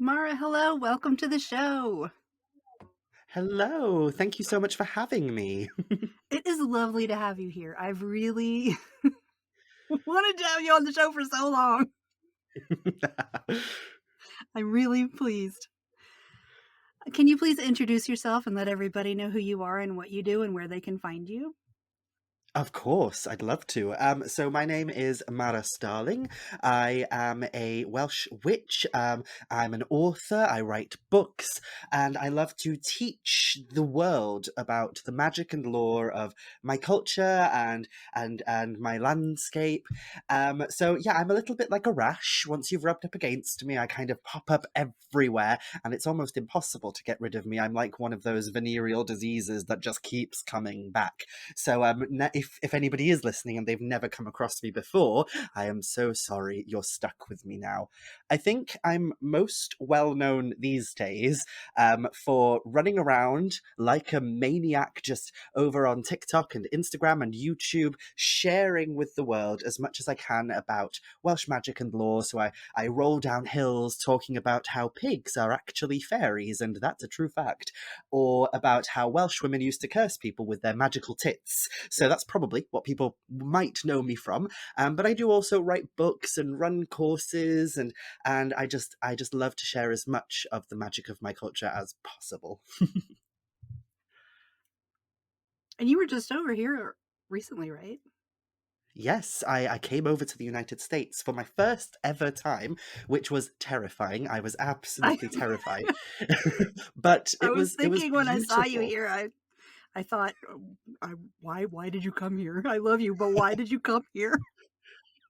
Mhara, hello. Welcome to the show. Hello, thank you so much for having me. It is lovely to have you here. I've really wanted to have you on the show for so long. I'm really pleased. Can you please introduce yourself and let everybody know who you are and what you do and where they can find you? Of course, I'd love to. So my name is Mhara Starling. I am a Welsh witch. I'm an author. I write books, and I love to teach the world about the magic and lore of my culture and my landscape. So yeah, I'm a little bit like a rash. Once you've rubbed up against me, I kind of pop up everywhere, and it's almost impossible to get rid of me. I'm like one of those venereal diseases that just keeps coming back. So if anybody is listening and they've never come across me before, I am so sorry you're stuck with me now. I think I'm most well known these days for running around like a maniac just over on TikTok and Instagram and YouTube, sharing with the world as much as I can about Welsh magic and lore. So I roll down hills talking about how pigs are actually fairies, and that's a true fact, or about how Welsh women used to curse people with their magical tits. So that's probably what people might know me from. But I do also write books and run courses, and I just love to share as much of the magic of my culture as possible. And you were just over here recently, right? Yes, I came over to the United States for my first ever time, which was terrifying. I was I absolutely terrified, but I was it was thinking when I saw you beautiful. here, I thought, why did you come here? I love you, but why did you come here?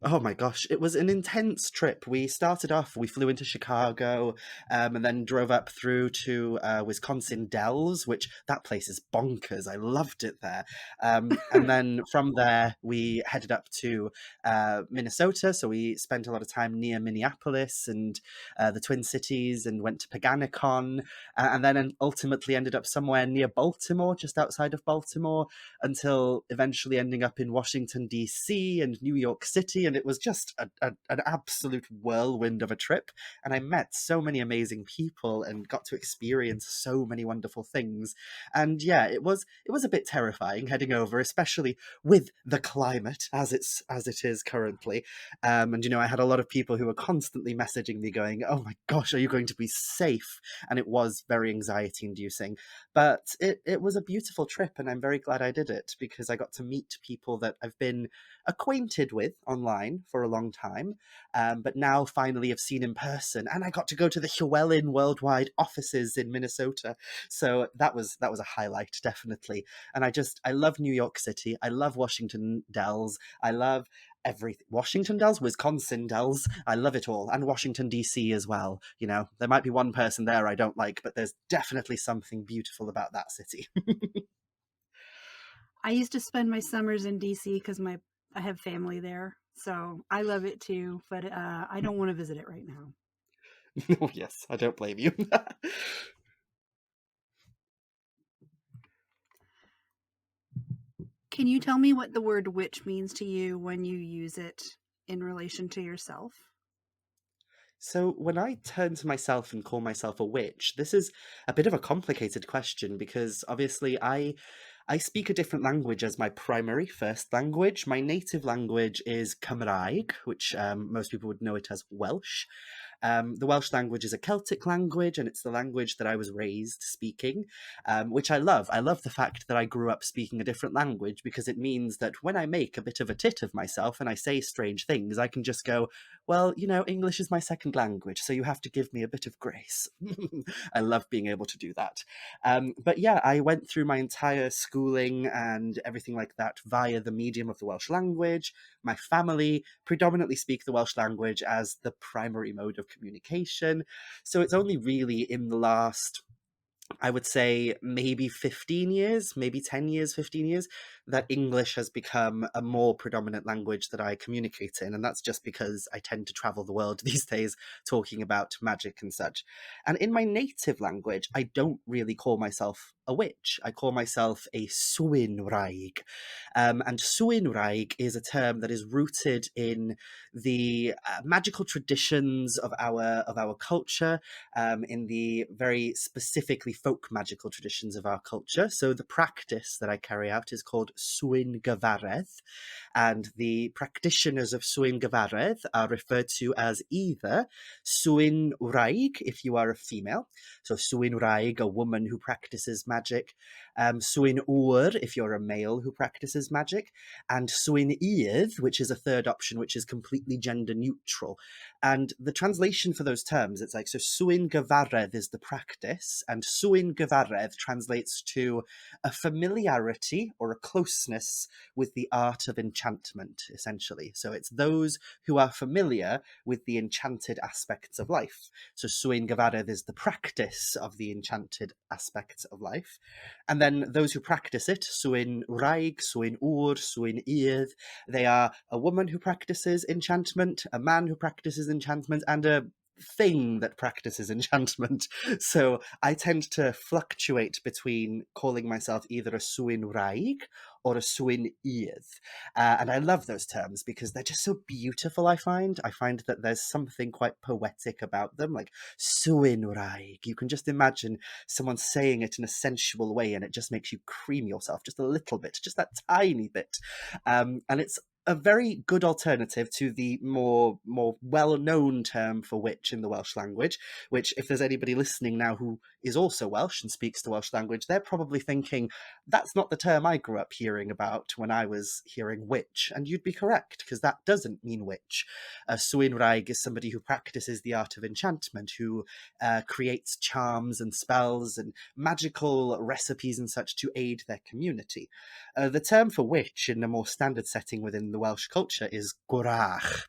Oh my gosh, it was an intense trip. We started off, we flew into Chicago, and then drove up through to Wisconsin Dells, which that place is bonkers. I loved it there. And then from there, we headed up to Minnesota. So we spent a lot of time near Minneapolis and the Twin Cities and went to Paganicon, and then ultimately ended up somewhere near Baltimore, just outside of Baltimore, until eventually ending up in Washington, D.C. and New York City. And it was just an absolute whirlwind of a trip. And I met so many amazing people and got to experience so many wonderful things. And yeah, it was a bit terrifying heading over, especially with the climate as it is currently. And I had a lot of people who were constantly messaging me going, "Oh my gosh, are you going to be safe?" And it was very anxiety inducing. But it was a beautiful trip, and I'm very glad I did it because I got to meet people that I've been acquainted with online for a long time, but now finally have seen in person. And I got to go to the Llewellyn Worldwide offices in Minnesota, so that was a highlight, definitely. And I love New York City. I love Washington Dells. I love everything. Washington Dells, Wisconsin Dells. I love it all. And Washington, D.C. as well. There might be one person there I don't like, but there's definitely something beautiful about that city. I used to spend my summers in DC because I have family there, so I love it too. But I don't want to visit it right now. Oh, yes, I don't blame you. Can you tell me what the word witch means to you when you use it in relation to yourself? So, when I turn to myself and call myself a witch, this is a bit of a complicated question because obviously I speak a different language as my primary first language. My native language is Cymraeg, which most people would know it as Welsh. The Welsh language is a Celtic language, and it's the language that I was raised speaking, which I love. I love the fact that I grew up speaking a different language because it means that when I make a bit of a tit of myself and I say strange things, I can just go, well, English is my second language, so you have to give me a bit of grace. I love being able to do that. But yeah, I went through my entire schooling and everything like that via the medium of the Welsh language. My family predominantly speak the Welsh language as the primary mode of communication. So it's only really in the last, I would say, maybe 15 years, maybe 10 years, 15 years, that English has become a more predominant language that I communicate in, and that's just because I tend to travel the world these days talking about magic and such. And in my native language, I don't really call myself a witch. I call myself a suin raig. And suin raig is a term that is rooted in the magical traditions of our culture, in the very specifically folk magical traditions of our culture. So the practice that I carry out is called suin gyfaredd, and the practitioners of suin gyfaredd are referred to as either suin wraig if you are a female, so suin wraig, a woman who practices magic, suin ŵr if you're a male who practices magic, and suin iedd, which is a third option, which is completely gender neutral. And the translation for those terms, it's like, so suin gyfaredd is the practice, and suin gyfaredd translates to a familiarity or a closeness with the art of enchantment, essentially. So it's those who are familiar with the enchanted aspects of life. So suin gyfaredd is the practice of the enchanted aspects of life. And then those who practice it, suin wraig, suin ŵr, suin iedd, they are a woman who practices enchantment, a man who practices enchantment, and a thing that practices enchantment. So I tend to fluctuate between calling myself either a suin wraig or a suin iedd. And I love those terms because they're just so beautiful, I find. I find that there's something quite poetic about them, like suin wraig. You can just imagine someone saying it in a sensual way and it just makes you cream yourself just a little bit, just that tiny bit. And it's a very good alternative to the more well-known term for witch in the Welsh language, which, if there's anybody listening now who is also Welsh and speaks the Welsh language, they're probably thinking, that's not the term I grew up hearing about when I was hearing witch. And you'd be correct, because that doesn't mean witch. A suin wraig is somebody who practices the art of enchantment, who creates charms and spells and magical recipes and such to aid their community. The term for witch in a more standard setting within the Welsh culture is gwrach,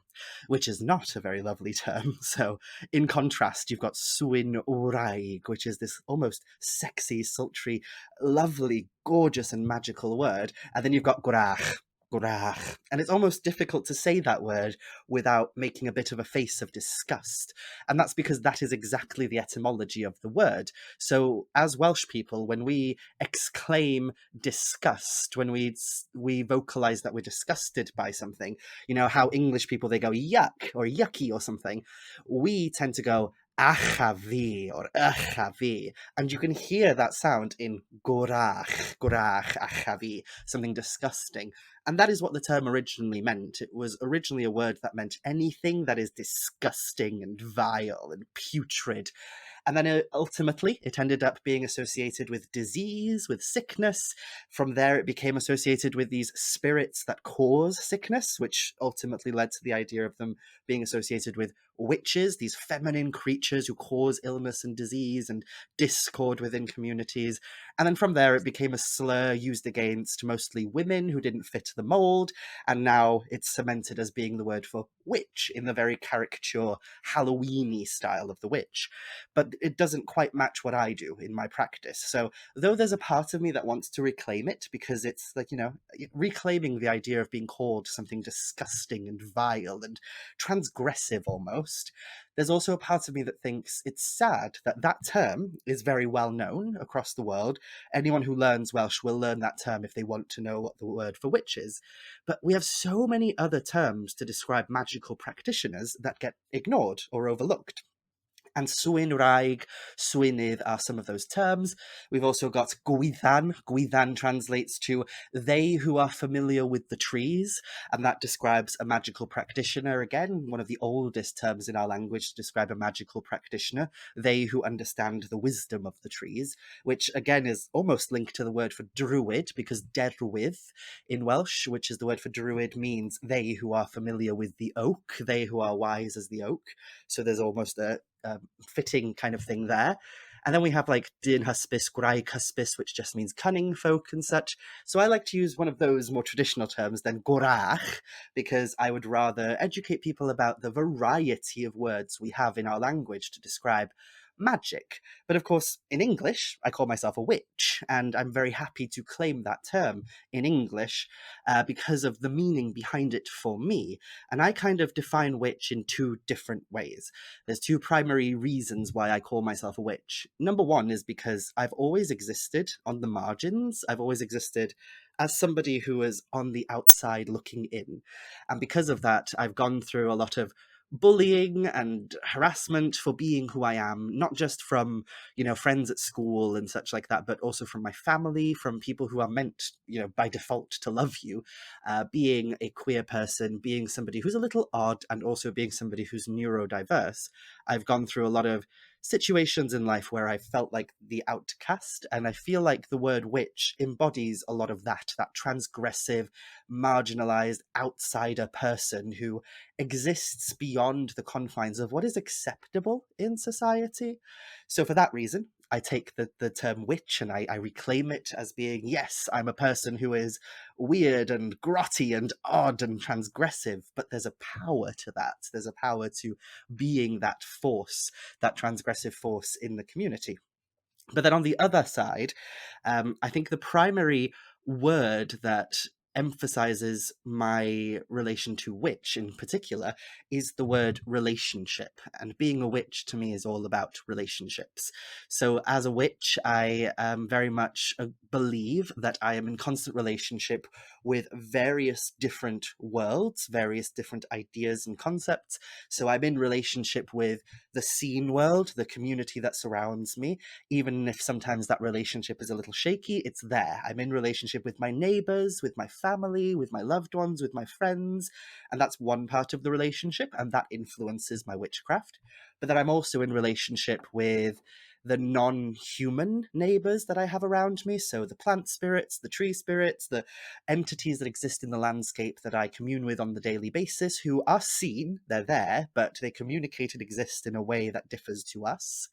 which is not a very lovely term. So, in contrast, you've got suin wraig, which is this almost sexy, sultry, lovely, gorgeous, and magical word. And then you've got gwrach. Gwrach. And it's almost difficult to say that word without making a bit of a face of disgust. And that's because that is exactly the etymology of the word. So, as Welsh people, when we exclaim disgust, when we vocalize that we're disgusted by something, you know how English people, they go yuck or yucky or something, we tend to go achafi or achafi, and you can hear that sound in gorach, gorach, achafi, something disgusting. And that is what the term originally meant. It was originally a word that meant anything that is disgusting and vile and putrid. And then ultimately, it ended up being associated with disease, with sickness. From there, it became associated with these spirits that cause sickness, which ultimately led to the idea of them being associated with witches, these feminine creatures who cause illness and disease and discord within communities. And then from there, it became a slur used against mostly women who didn't fit the mold. And now it's cemented as being the word for witch in the very caricature, Halloweeny style of the witch. But it doesn't quite match what I do in my practice. So though there's a part of me that wants to reclaim it, because it's like, you know, reclaiming the idea of being called something disgusting and vile and transgressive almost, there's also a part of me that thinks it's sad that that term is very well known across the world. Anyone who learns Welsh will learn that term if they want to know what the word for witch is. But we have so many other terms to describe magical practitioners that get ignored or overlooked. And suin wraig, suinydd are some of those terms. We've also got gwyddan. Gwyddan translates to they who are familiar with the trees, and that describes a magical practitioner. Again, one of the oldest terms in our language to describe a magical practitioner, they who understand the wisdom of the trees, which again is almost linked to the word for druid, because derwydd in Welsh, which is the word for druid, means they who are familiar with the oak, they who are wise as the oak. So there's almost a fitting kind of thing there. And then we have like dyn hysbys, gwraig hysbys, which just means cunning folk and such. So I like to use one of those more traditional terms than gorach, because I would rather educate people about the variety of words we have in our language to describe magic. But of course, in English, I call myself a witch, and I'm very happy to claim that term in English because of the meaning behind it for me. And I kind of define witch in two different ways. There's two primary reasons why I call myself a witch. Number one is because I've always existed on the margins. I've always existed as somebody who is on the outside looking in. And because of that, I've gone through a lot of bullying and harassment for being who I am, not just from, friends at school and such like that, but also from my family, from people who are meant, by default to love you. Being a queer person, being somebody who's a little odd, and also being somebody who's neurodiverse, I've gone through a lot of situations in life where I felt like the outcast, and I feel like the word witch embodies a lot of that transgressive, marginalized outsider person who exists beyond the confines of what is acceptable in society. So for that reason, I take the term witch and I reclaim it as being, yes, I'm a person who is weird and grotty and odd and transgressive, but there's a power to that. There's a power to being that force, that transgressive force in the community. But then on the other side, I think the primary word that emphasizes my relation to witch in particular is the word relationship. And being a witch to me is all about relationships. So as a witch, I very much believe that I am in constant relationship with various different worlds, various different ideas and concepts. So I'm in relationship with the scene world, the community that surrounds me. Even if sometimes that relationship is a little shaky, it's there. I'm in relationship with my neighbors, with my family, with my loved ones, with my friends, and that's one part of the relationship, and that influences my witchcraft. But then I'm also in relationship with the non-human neighbors that I have around me, so the plant spirits, the tree spirits, the entities that exist in the landscape that I commune with on the daily basis, who are seen, they're there, but they communicate and exist in a way that differs to us.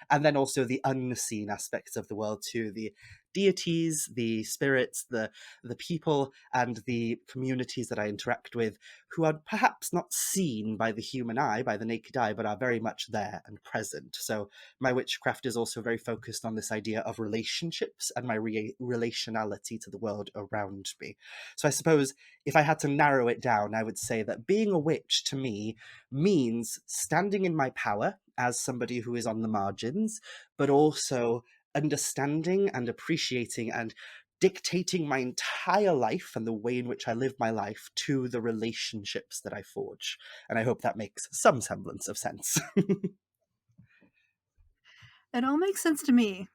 And then also the unseen aspects of the world too, the deities, the spirits, the people and the communities that I interact with, who are perhaps not seen by the human eye, by the naked eye, but are very much there and present. So my witchcraft is also very focused on this idea of relationships and my relationality to the world around me. So I suppose if I had to narrow it down, I would say that being a witch to me means standing in my power as somebody who is on the margins, but also understanding and appreciating and dictating my entire life and the way in which I live my life to the relationships that I forge. And I hope that makes some semblance of sense. It all makes sense to me.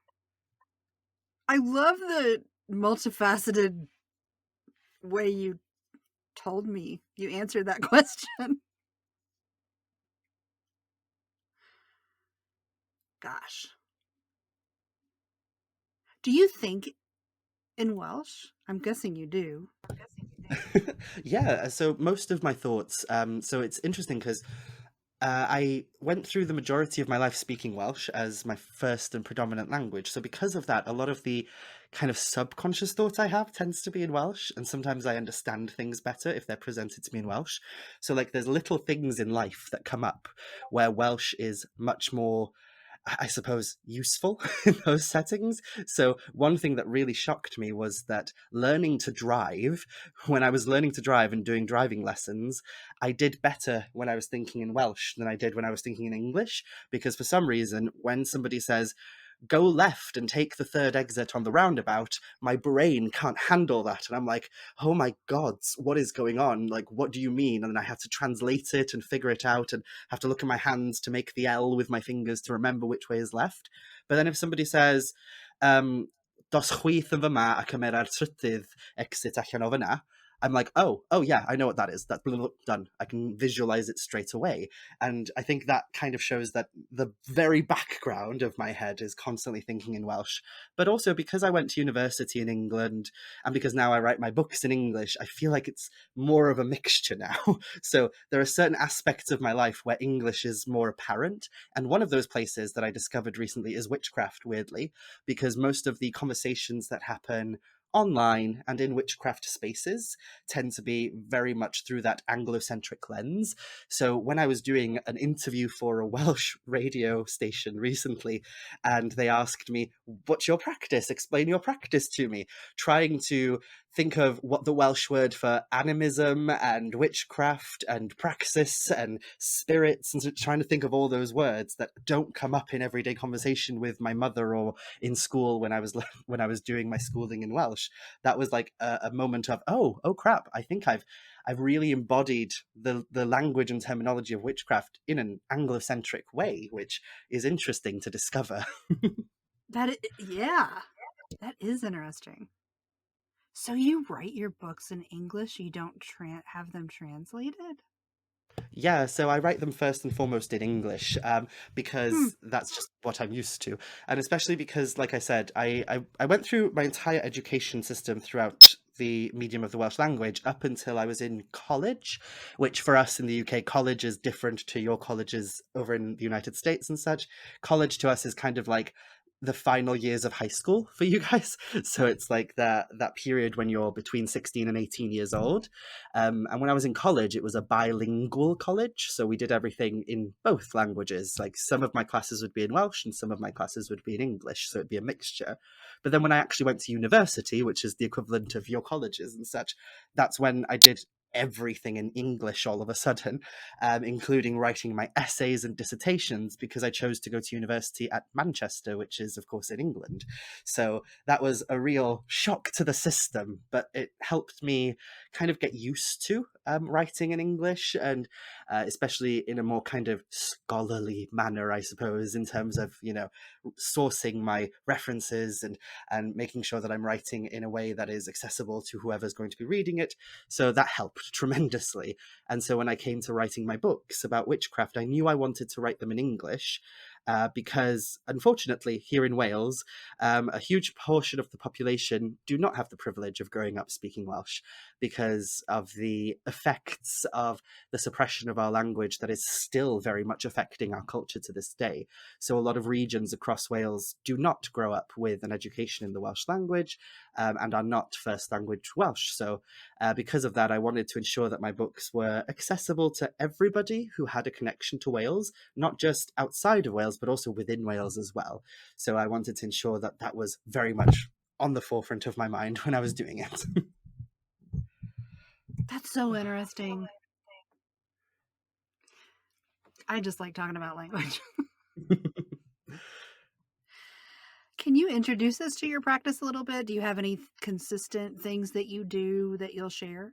I love the multifaceted way you told me you answered that question. Gosh. Do you think in Welsh? I'm guessing you do. Yeah, so most of my thoughts, so it's interesting because I went through the majority of my life speaking Welsh as my first and predominant language. So because of that, a lot of the kind of subconscious thoughts I have tends to be in Welsh, and sometimes I understand things better if they're presented to me in Welsh. So like there's little things in life that come up where Welsh is much more, I suppose, useful in those settings. So one thing that really shocked me was that learning to drive, when I was learning to drive and doing driving lessons, I did better when I was thinking in Welsh than I did when I was thinking in English. Because for some reason, when somebody says, go left and take the third exit on the roundabout, my brain can't handle that. And I'm like, oh my God, what is going on? Like, what do you mean? And then I have to translate it and figure it out and have to look at my hands to make the L with my fingers to remember which way is left. But then if somebody says, dos chwith yn fyma a cymera'r trydydd exit allan o fyna, I'm like, oh yeah, I know what that is. That's done. I can visualize it straight away. And I think that kind of shows that the very background of my head is constantly thinking in Welsh. But also because I went to university in England and because now I write my books in English, I feel like it's more of a mixture now. So there are certain aspects of my life where English is more apparent. And one of those places that I discovered recently is witchcraft, weirdly, because most of the conversations that happen online and in witchcraft spaces tend to be very much through that Anglo-centric lens. So when I was doing an interview for a Welsh radio station recently, and they asked me, "What's your practice? Explain your practice to me," trying to think of what the Welsh word for animism and witchcraft and praxis and spirits, and trying to think of all those words that don't come up in everyday conversation with my mother or in school when I was when I was doing my schooling in Welsh. That was like a moment of, oh crap! I think I've really embodied the language and terminology of witchcraft in an Anglo-centric way, which is interesting to discover. Yeah, that is interesting. So you write your books in English, you don't have them translated? Yeah, so I write them first and foremost in English, Hmm. because that's just what I'm used to. And especially because, like I said, I went through my entire education system throughout the medium of the Welsh language up until I was in college, which for us in the UK, college is different to your colleges over in the United States and such. College to us is kind of like the final years of high school for you guys. So it's like that period when you're between 16 and 18 years old. And when I was in college, it was a bilingual college. So we did everything in both languages. Like some of my classes would be in Welsh and some of my classes would be in English. So it'd be a mixture. But then when I actually went to university, which is the equivalent of your colleges and such, that's when I did everything in English all of a sudden, including writing my essays and dissertations because I chose to go to university at Manchester, which is, of course, in England. So that was a real shock to the system, but it helped me kind of get used to writing in English, and especially in a more kind of scholarly manner, I suppose, in terms of, sourcing my references and making sure that I'm writing in a way that is accessible to whoever's going to be reading it. So that helped tremendously. And so when I came to writing my books about witchcraft, I knew I wanted to write them in English. Because unfortunately, here in Wales, a huge portion of the population do not have the privilege of growing up speaking Welsh because of the effects of the suppression of our language that is still very much affecting our culture to this day. So, a lot of regions across Wales do not grow up with an education in the Welsh language, and are not first language Welsh. So, because of that, I wanted to ensure that my books were accessible to everybody who had a connection to Wales, not just outside of Wales, but also within Wales as well. So I wanted to ensure that that was very much on the forefront of my mind when I was doing it. That's so interesting. I just like talking about language. Can you introduce us to your practice a little bit? Do you have any consistent things that you do that you'll share?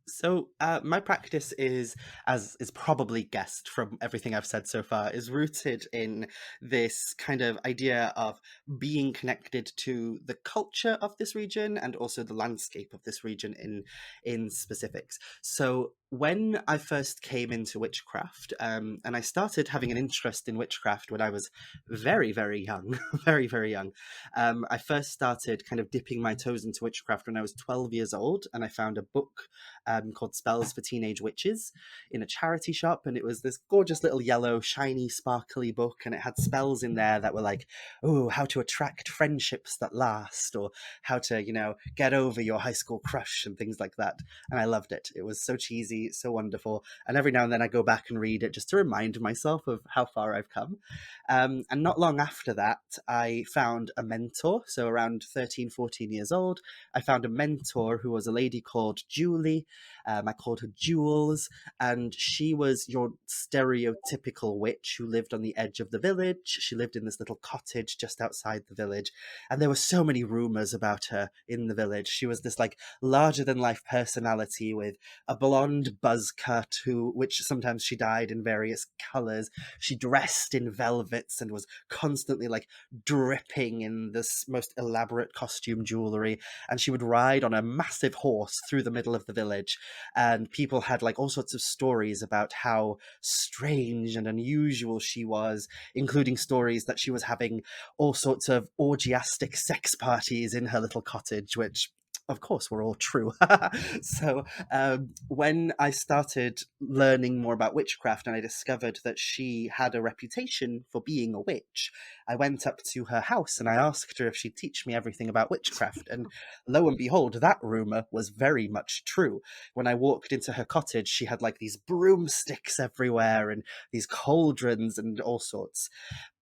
So my practice is, as is probably guessed from everything I've said so far, is rooted in this kind of idea of being connected to the culture of this region and also the landscape of this region in specifics. So when I first came into witchcraft, and I started having an interest in witchcraft when I was very, very young, very, very young. I first started kind of dipping my toes into witchcraft when I was 12 years old, and I found a book called Spells for Teenage Witches in a charity shop. And it was this gorgeous little yellow, shiny, sparkly book. And it had spells in there that were like, oh, how to attract friendships that last, or how to, get over your high school crush and things like that. And I loved it. It was so cheesy, so wonderful. And every now and then I go back and read it just to remind myself of how far I've come. And not long after that, I found a mentor. So around 13, 14 years old, I found a mentor who was a lady called Julie. I called her Jules, and she was your stereotypical witch who lived on the edge of the village. She lived in this little cottage just outside the village, and there were so many rumors about her in the village. She was this like larger than life personality with a blonde buzz cut, which sometimes she dyed in various colors. She dressed in velvets and was constantly like dripping in this most elaborate costume jewelry, and she would ride on a massive horse through the middle of the village, and people had like all sorts of stories about how strange and unusual she was, including stories that she was having all sorts of orgiastic sex parties in her little cottage, which of course, were all true. So when I started learning more about witchcraft and I discovered that she had a reputation for being a witch, I went up to her house and I asked her if she'd teach me everything about witchcraft. And lo and behold, that rumor was very much true. When I walked into her cottage, she had like these broomsticks everywhere and these cauldrons and all sorts.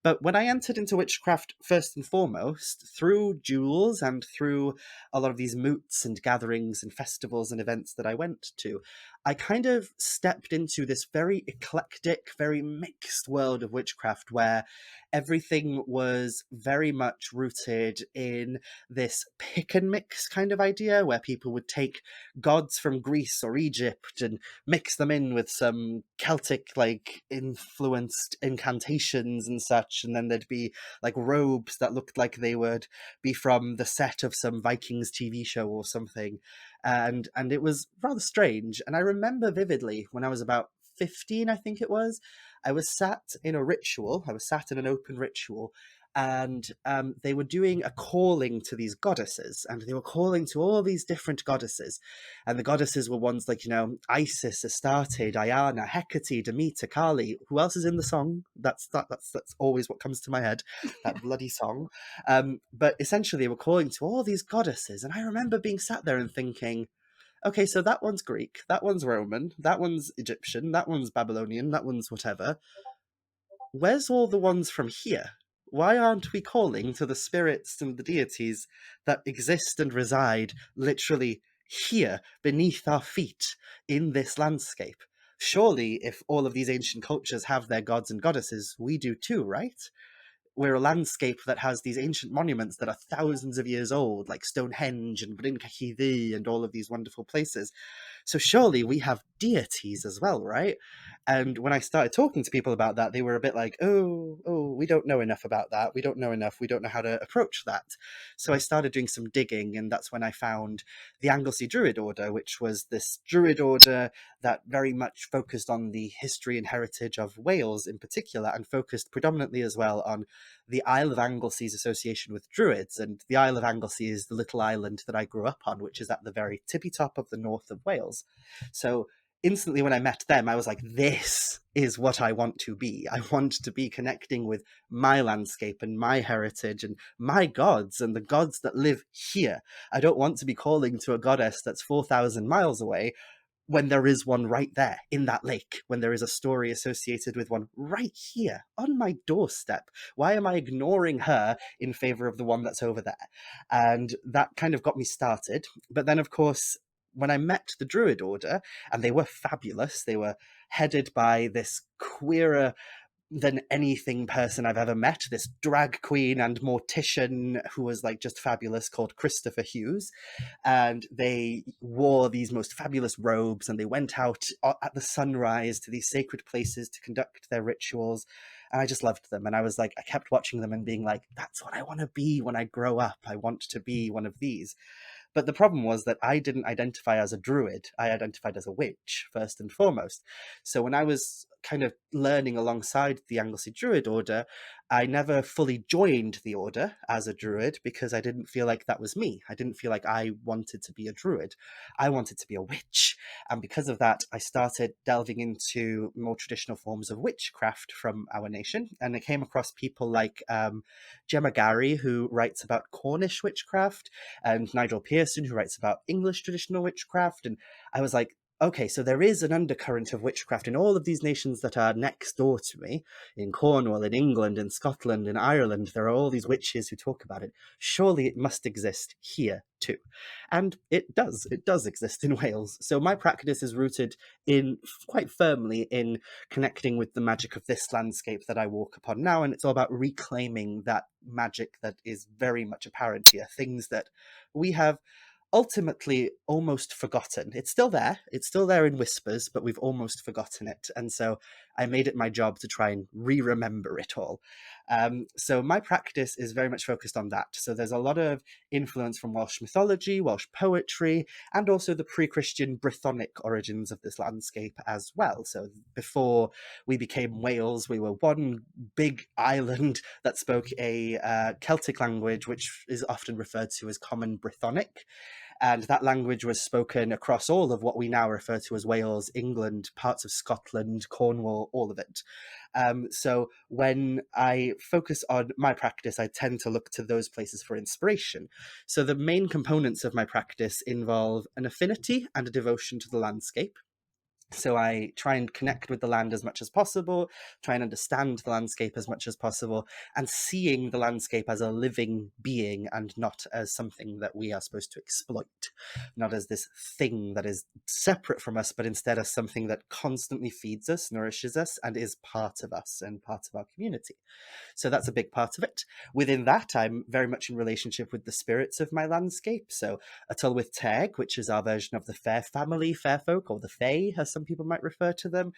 But when I entered into witchcraft, first and foremost, through duels and through a lot of these moots and gatherings and festivals and events that I went to, I kind of stepped into this very eclectic, very mixed world of witchcraft where everything was very much rooted in this pick and mix kind of idea where people would take gods from Greece or Egypt and mix them in with some Celtic like influenced incantations and such, and then there'd be like robes that looked like they would be from the set of some Vikings TV show or something. And it was rather strange. And I remember vividly when I was about 15, I think it was, I was sat in a ritual, I was sat in an open ritual, and they were doing a calling to these goddesses, and they were calling to all these different goddesses. And the goddesses were ones like, Isis, Astarte, Diana, Hecate, Demeter, Kali. Who else is in the song? That's always what comes to my head, that bloody song. But essentially, they were calling to all these goddesses. And I remember being sat there and thinking, okay, so that one's Greek, that one's Roman, that one's Egyptian, that one's Babylonian, that one's whatever. Where's all the ones from here? Why aren't we calling to the spirits and the deities that exist and reside literally here beneath our feet in this landscape? Surely, if all of these ancient cultures have their gods and goddesses, we do too, right? We're a landscape that has these ancient monuments that are thousands of years old, like Stonehenge and Bryn Cyhythu and all of these wonderful places. So surely we have deities as well, right? And when I started talking to people about that, they were a bit like, oh, we don't know enough about that. We don't know enough. We don't know how to approach that. So I started doing some digging, and that's when I found the Anglesey Druid Order, which was this Druid order that very much focused on the history and heritage of Wales in particular, and focused predominantly as well on the Isle of Anglesey's association with Druids. And the Isle of Anglesey is the little island that I grew up on, which is at the very tippy top of the north of Wales. So instantly when I met them, I was like, this is what I want to be. I want to be connecting with my landscape and my heritage and my gods and the gods that live here. I don't want to be calling to a goddess that's 4,000 miles away when there is one right there in that lake, when there is a story associated with one right here on my doorstep. Why am I ignoring her in favor of the one that's over there? And that kind of got me started. But then, of course, when I met the Druid Order, and they were fabulous, they were headed by this queerer than anything person I've ever met, this drag queen and mortician who was like just fabulous, called Christopher Hughes. And they wore these most fabulous robes and they went out at the sunrise to these sacred places to conduct their rituals. And I just loved them. And I was like, I kept watching them and being like, that's what I want to be when I grow up. I want to be one of these. But the problem was that I didn't identify as a druid. I identified as a witch, first and foremost. So when I was kind of learning alongside the Anglesey Druid Order, I never fully joined the order as a druid because I didn't feel like that was me. I didn't feel like I wanted to be a druid. I wanted to be a witch. And because of that, I started delving into more traditional forms of witchcraft from our nation. And I came across people like Gemma Gary, who writes about Cornish witchcraft, and Nigel Pearson, who writes about English traditional witchcraft. And I was like, okay, so there is an undercurrent of witchcraft in all of these nations that are next door to me. In Cornwall, in England, in Scotland, in Ireland, there are all these witches who talk about it. Surely it must exist here too. And it does exist in Wales. So my practice is rooted in quite firmly in connecting with the magic of this landscape that I walk upon now. And it's all about reclaiming that magic that is very much apparent here, things that we have ultimately almost forgotten. It's still there. It's still there in whispers, but we've almost forgotten it. And so I made it my job to try and re-remember it all. So my practice is very much focused on that. So there's a lot of influence from Welsh mythology, Welsh poetry, and also the pre-Christian Brythonic origins of this landscape as well. So before we became Wales, we were one big island that spoke a Celtic language, which is often referred to as Common Brythonic. And that language was spoken across all of what we now refer to as Wales, England, parts of Scotland, Cornwall, all of it. So when I focus on my practice, I tend to look to those places for inspiration. So the main components of my practice involve an affinity and a devotion to the landscape. So I try and connect with the land as much as possible, try and understand the landscape as much as possible, and seeing the landscape as a living being and not as something that we are supposed to exploit, not as this thing that is separate from us, but instead as something that constantly feeds us, nourishes us, and is part of us and part of our community. So that's a big part of it. Within that, I'm very much in relationship with the spirits of my landscape. So Atulwith Teg, which is our version of the fair family, fair folk, or the fae, as some people might refer to them.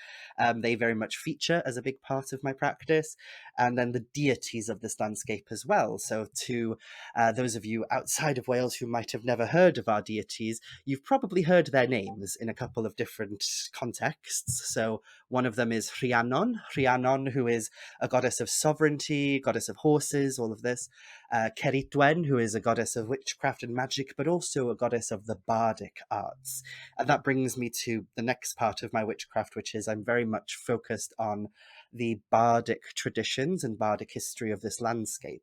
They very much feature as a big part of my practice. And then the deities of this landscape as well. So to those of you outside of Wales who might have never heard of our deities, you've probably heard their names in a couple of different contexts. So one of them is Rhiannon, who is a goddess of sovereignty, goddess of horses, all of this. Ceridwen, who is a goddess of witchcraft and magic, but also a goddess of the bardic arts. And that brings me to the next part of my witchcraft, which is I'm very much focused on the bardic traditions and bardic history of this landscape.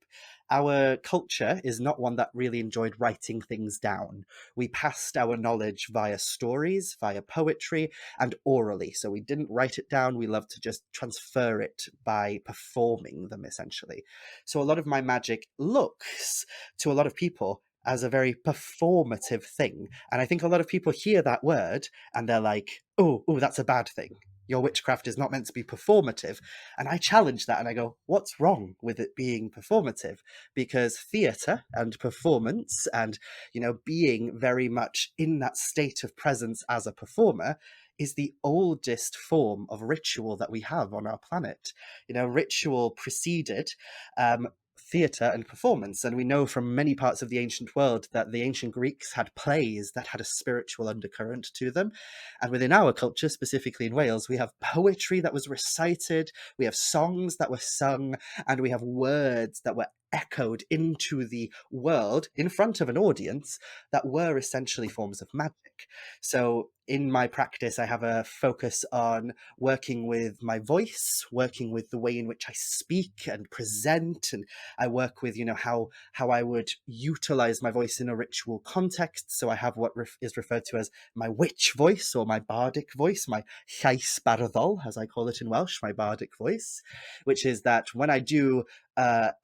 Our culture is not one that really enjoyed writing things down. We passed our knowledge via stories, via poetry, and orally. So we didn't write it down. We loved to just transfer it by performing them, essentially. So a lot of my magic looks to a lot of people as a very performative thing. And I think a lot of people hear that word and they're like, oh, that's a bad thing. Your witchcraft is not meant to be performative. And I challenge that and I go, what's wrong with it being performative? Because theatre and performance and, being very much in that state of presence as a performer is the oldest form of ritual that we have on our planet. Ritual preceded theatre and performance. And we know from many parts of the ancient world that the ancient Greeks had plays that had a spiritual undercurrent to them. And within our culture, specifically in Wales, we have poetry that was recited, we have songs that were sung, and we have words that were echoed into the world in front of an audience that were essentially forms of magic. So in my practice, I have a focus on working with my voice, working with the way in which I speak and present, and I work with, how I would utilize my voice in a ritual context. So I have what is referred to as my witch voice or my bardic voice, my llais barddol, as I call it in Welsh, my bardic voice, which is that when I do a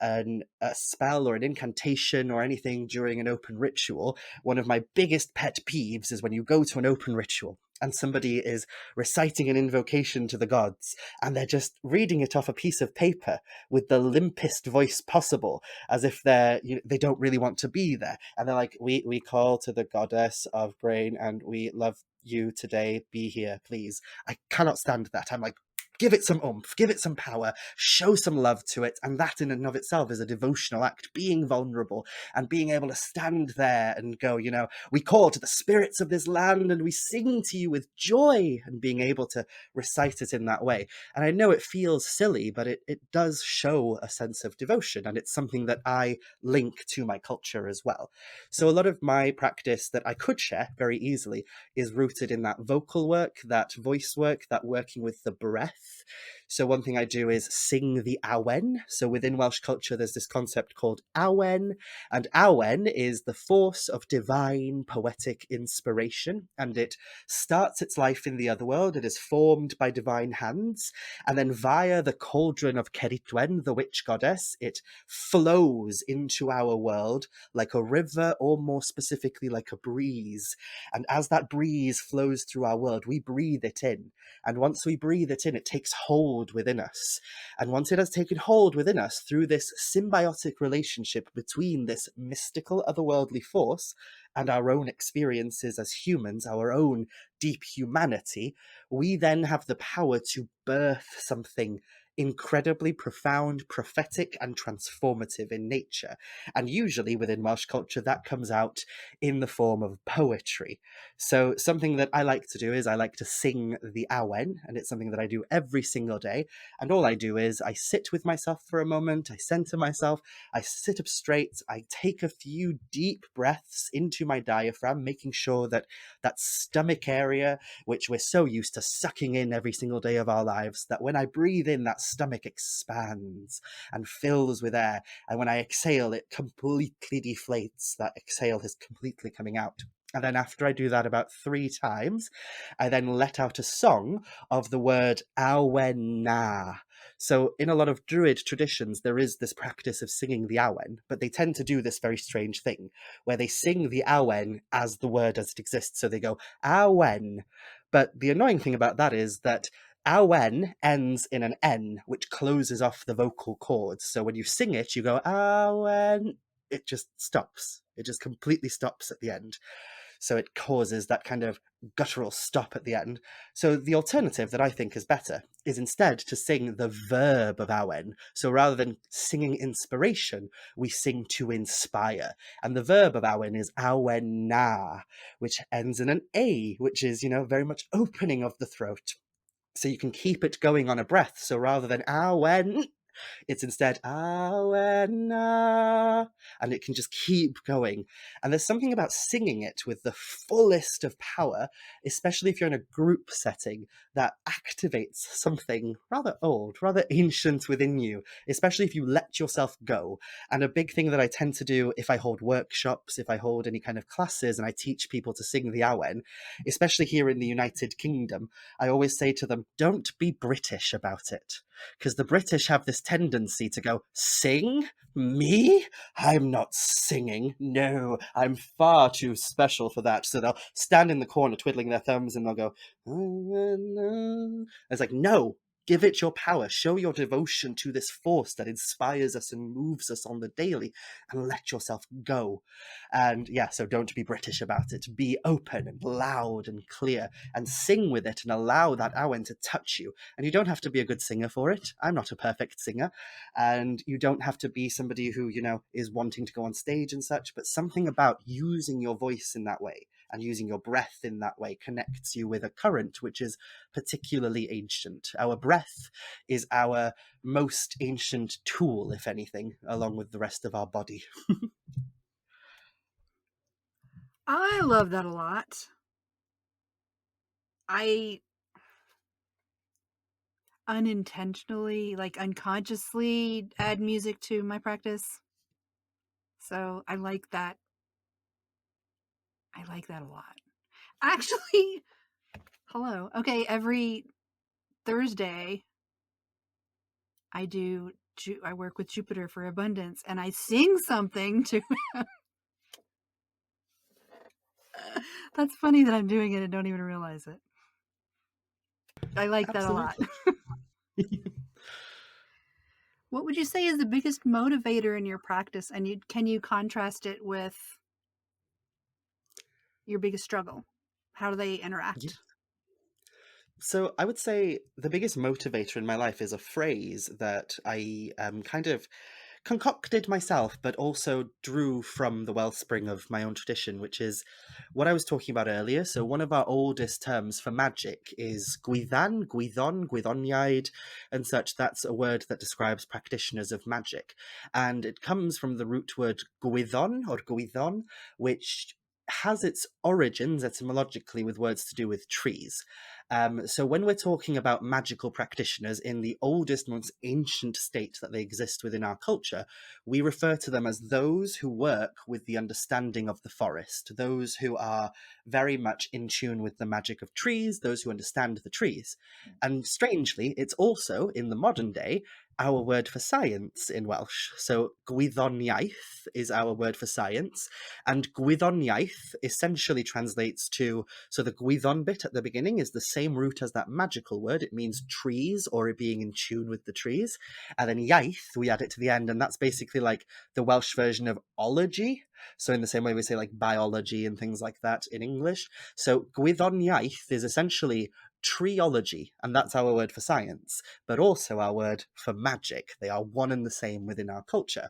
spell or an incantation or anything during an open ritual, one of my biggest pet peeves is when you go to an open ritual and somebody is reciting an invocation to the gods and they're just reading it off a piece of paper with the limpest voice possible, as if they don't really want to be there. And they're like, we call to the goddess of grain and we love you today, be here, please. I cannot stand that. I'm like, give it some oomph, give it some power, show some love to it. And that in and of itself is a devotional act, being vulnerable and being able to stand there and go, we call to the spirits of this land and we sing to you with joy, and being able to recite it in that way. And I know it feels silly, but it does show a sense of devotion, and it's something that I link to my culture as well. So a lot of my practice that I could share very easily is rooted in that vocal work, that voice work, that working with the breath. So one thing I do is sing the awen. So within Welsh culture, there's this concept called awen, and awen is the force of divine poetic inspiration, and it starts its life in the otherworld. It is formed by divine hands, and then via the cauldron of Ceridwen, the witch goddess, it flows into our world like a river, or more specifically like a breeze. And as that breeze flows through our world, we breathe it in. And once we breathe it in, it takes hold within us. And once it has taken hold within us through this symbiotic relationship between this mystical otherworldly force and our own experiences as humans, our own deep humanity, we then have the power to birth something incredibly profound, prophetic, and transformative in nature. And usually within Welsh culture, that comes out in the form of poetry. So something that I like to do is I like to sing the awen, and it's something that I do every single day. And all I do is I sit with myself for a moment, I center myself, I sit up straight, I take a few deep breaths into into my diaphragm, making sure that that stomach area, which we're so used to sucking in every single day of our lives, that when I breathe in, that stomach expands and fills with air. And when I exhale, it completely deflates. That exhale is completely coming out. And then after I do that about 3 times, I then let out a song of the word awen. So in a lot of Druid traditions, there is this practice of singing the awen, but they tend to do this very strange thing where they sing the awen as the word as it exists. So they go awen. But the annoying thing about that is that awen ends in an N, which closes off the vocal cords. So when you sing it, you go awen. It just stops. It just completely stops at the end. So it causes that kind of guttural stop at the end. So the alternative that I think is better is instead to sing the verb of awen. So rather than singing inspiration, we sing to inspire. And the verb of awen is awena, which ends in an A, which is, very much opening of the throat. So you can keep it going on a breath. So rather than awen, it's instead awena, and it can just keep going. And there's something about singing it with the fullest of power, especially if you're in a group setting, that activates something rather old, rather ancient within you, especially if you let yourself go. And a big thing that I tend to do if I hold workshops, if I hold any kind of classes and I teach people to sing the awen, especially here in the United Kingdom, I always say to them, don't be British about it. Because the British have this tendency to go, sing? Me? I'm not singing. No, I'm far too special for that. So they'll stand in the corner twiddling their thumbs and they'll go, it's like, no, give it your power. Show your devotion to this force that inspires us and moves us on the daily, and let yourself go. And yeah, so don't be British about it. Be open and loud and clear and sing with it and allow that awen to touch you. And you don't have to be a good singer for it. I'm not a perfect singer. And you don't have to be somebody who, is wanting to go on stage and such, but something about using your voice in that way and using your breath in that way connects you with a current which is particularly ancient. Our breath is our most ancient tool, if anything, along with the rest of our body. I love that a lot. I unintentionally, like unconsciously, add music to my practice. So I like that. I like that a lot. Actually, hello. Okay, every Thursday I work with Jupiter for abundance and I sing something to That's funny that I'm doing it and don't even realize it. I like that a lot. Absolutely. What would you say is the biggest motivator in your practice, and can you contrast it with your biggest struggle? How do they Yeah. interact? So I would say the biggest motivator in my life is a phrase that I kind of concocted myself, but also drew from the wellspring of my own tradition, which is what I was talking about earlier. So one of our oldest terms for magic is gwyddan, gwyddon, gwyddoniaid, and such. That's a word that describes practitioners of magic. And it comes from the root word gwyddon or gwyddon, which has its origins etymologically with words to do with trees. So when we're talking about magical practitioners in the oldest, most ancient state that they exist within our culture, we refer to them as those who work with the understanding of the forest, those who are very much in tune with the magic of trees, those who understand the trees. And strangely, it's also, in the modern day, our word for science in Welsh. So gwyddoniaeth is our word for science, and gwyddoniaeth essentially translates to, so the gwyddon bit at the beginning is the same root as that magical word. It means trees or being in tune with the trees. And then iaith, we add it to the end, and that's basically like the Welsh version of ology. So in the same way we say like biology and things like that in English. So gwyddoniaeth is essentially treology, and that's our word for science, but also our word for magic. They are one and the same within our culture.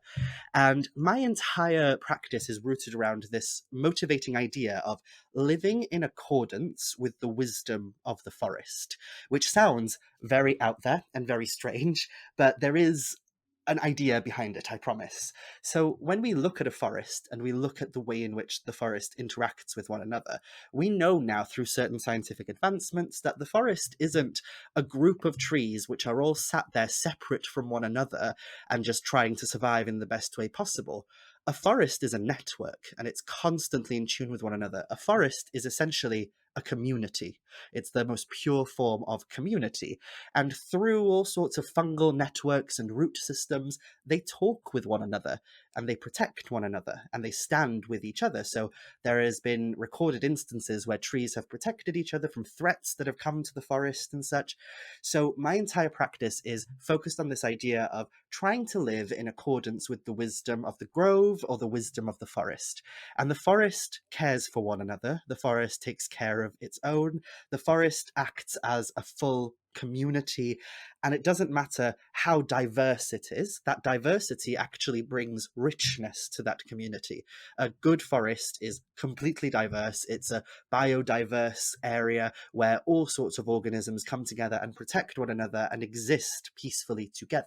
And my entire practice is rooted around this motivating idea of living in accordance with the wisdom of the forest, which sounds very out there and very strange, but there is an idea behind it, I promise. So, when we look at a forest and we look at the way in which the forest interacts with one another, we know now through certain scientific advancements that the forest isn't a group of trees which are all sat there separate from one another and just trying to survive in the best way possible. A forest is a network and it's constantly in tune with one another. A forest is essentially a community. It's the most pure form of community. And through all sorts of fungal networks and root systems, they talk with one another and they protect one another and they stand with each other. So there has been recorded instances where trees have protected each other from threats that have come to the forest and such. So my entire practice is focused on this idea of trying to live in accordance with the wisdom of the grove or the wisdom of the forest. And the forest cares for one another. The forest takes care of its own. The forest acts as a full community, and it doesn't matter how diverse it is, that diversity actually brings richness to that community. A good forest is completely diverse. It's a biodiverse area where all sorts of organisms come together and protect one another and exist peacefully together.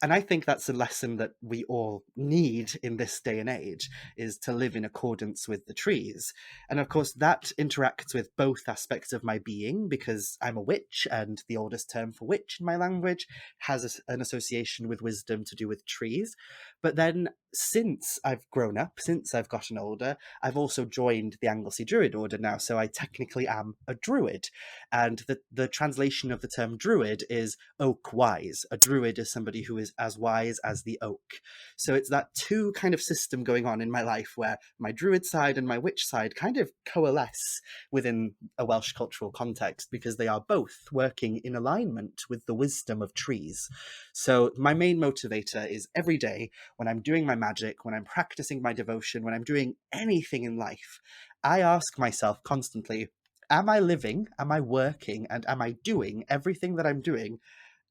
And I think that's a lesson that we all need in this day and age, is to live in accordance with the trees. And of course, that interacts with both aspects of my being, because I'm a witch, and the oldest term for witch in my language has an association with wisdom to do with trees. But then, since I've grown up, since I've gotten older, I've also joined the Anglesey Druid Order now, so I technically am a druid. And the translation of the term druid is oak wise. A druid is somebody who is as wise as the oak. So it's that two kind of system going on in my life where my druid side and my witch side kind of coalesce within a Welsh cultural context, because they are both working in alignment with the wisdom of trees. So my main motivator is every day when I'm doing my magic, when I'm practicing my devotion, when I'm doing anything in life, I ask myself constantly, am I living, am I working, and am I doing everything that I'm doing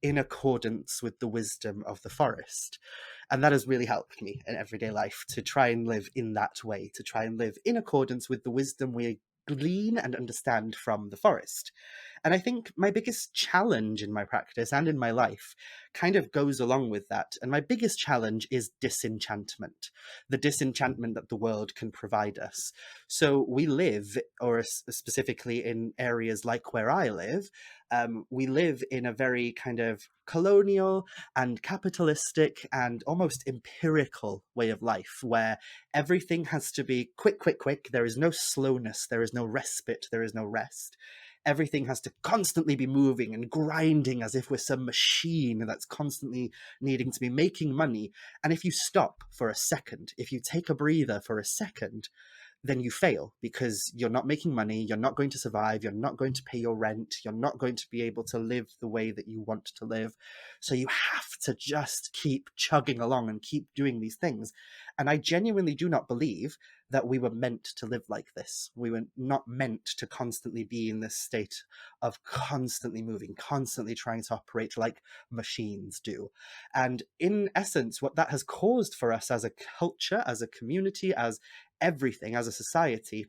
in accordance with the wisdom of the forest? And that has really helped me in everyday life to try and live in that way, to try and live in accordance with the wisdom we glean and understand from the forest. And I think my biggest challenge in my practice and in my life kind of goes along with that. And my biggest challenge is disenchantment, the disenchantment that the world can provide us. So we live, or specifically in areas like where I live, we live in a very kind of colonial and capitalistic and almost empirical way of life, where everything has to be quick, quick, quick. There is no slowness, there is no respite, there is no rest. Everything has to constantly be moving and grinding as if we're some machine that's constantly needing to be making money. And if you stop for a second, if you take a breather for a second, then you fail, because you're not making money, you're not going to survive, you're not going to pay your rent, you're not going to be able to live the way that you want to live. So you have to just keep chugging along and keep doing these things. And I genuinely do not believe that we were meant to live like this. We were not meant to constantly be in this state of constantly moving, constantly trying to operate like machines do. And in essence, what that has caused for us as a culture, as a community, as everything, as a society,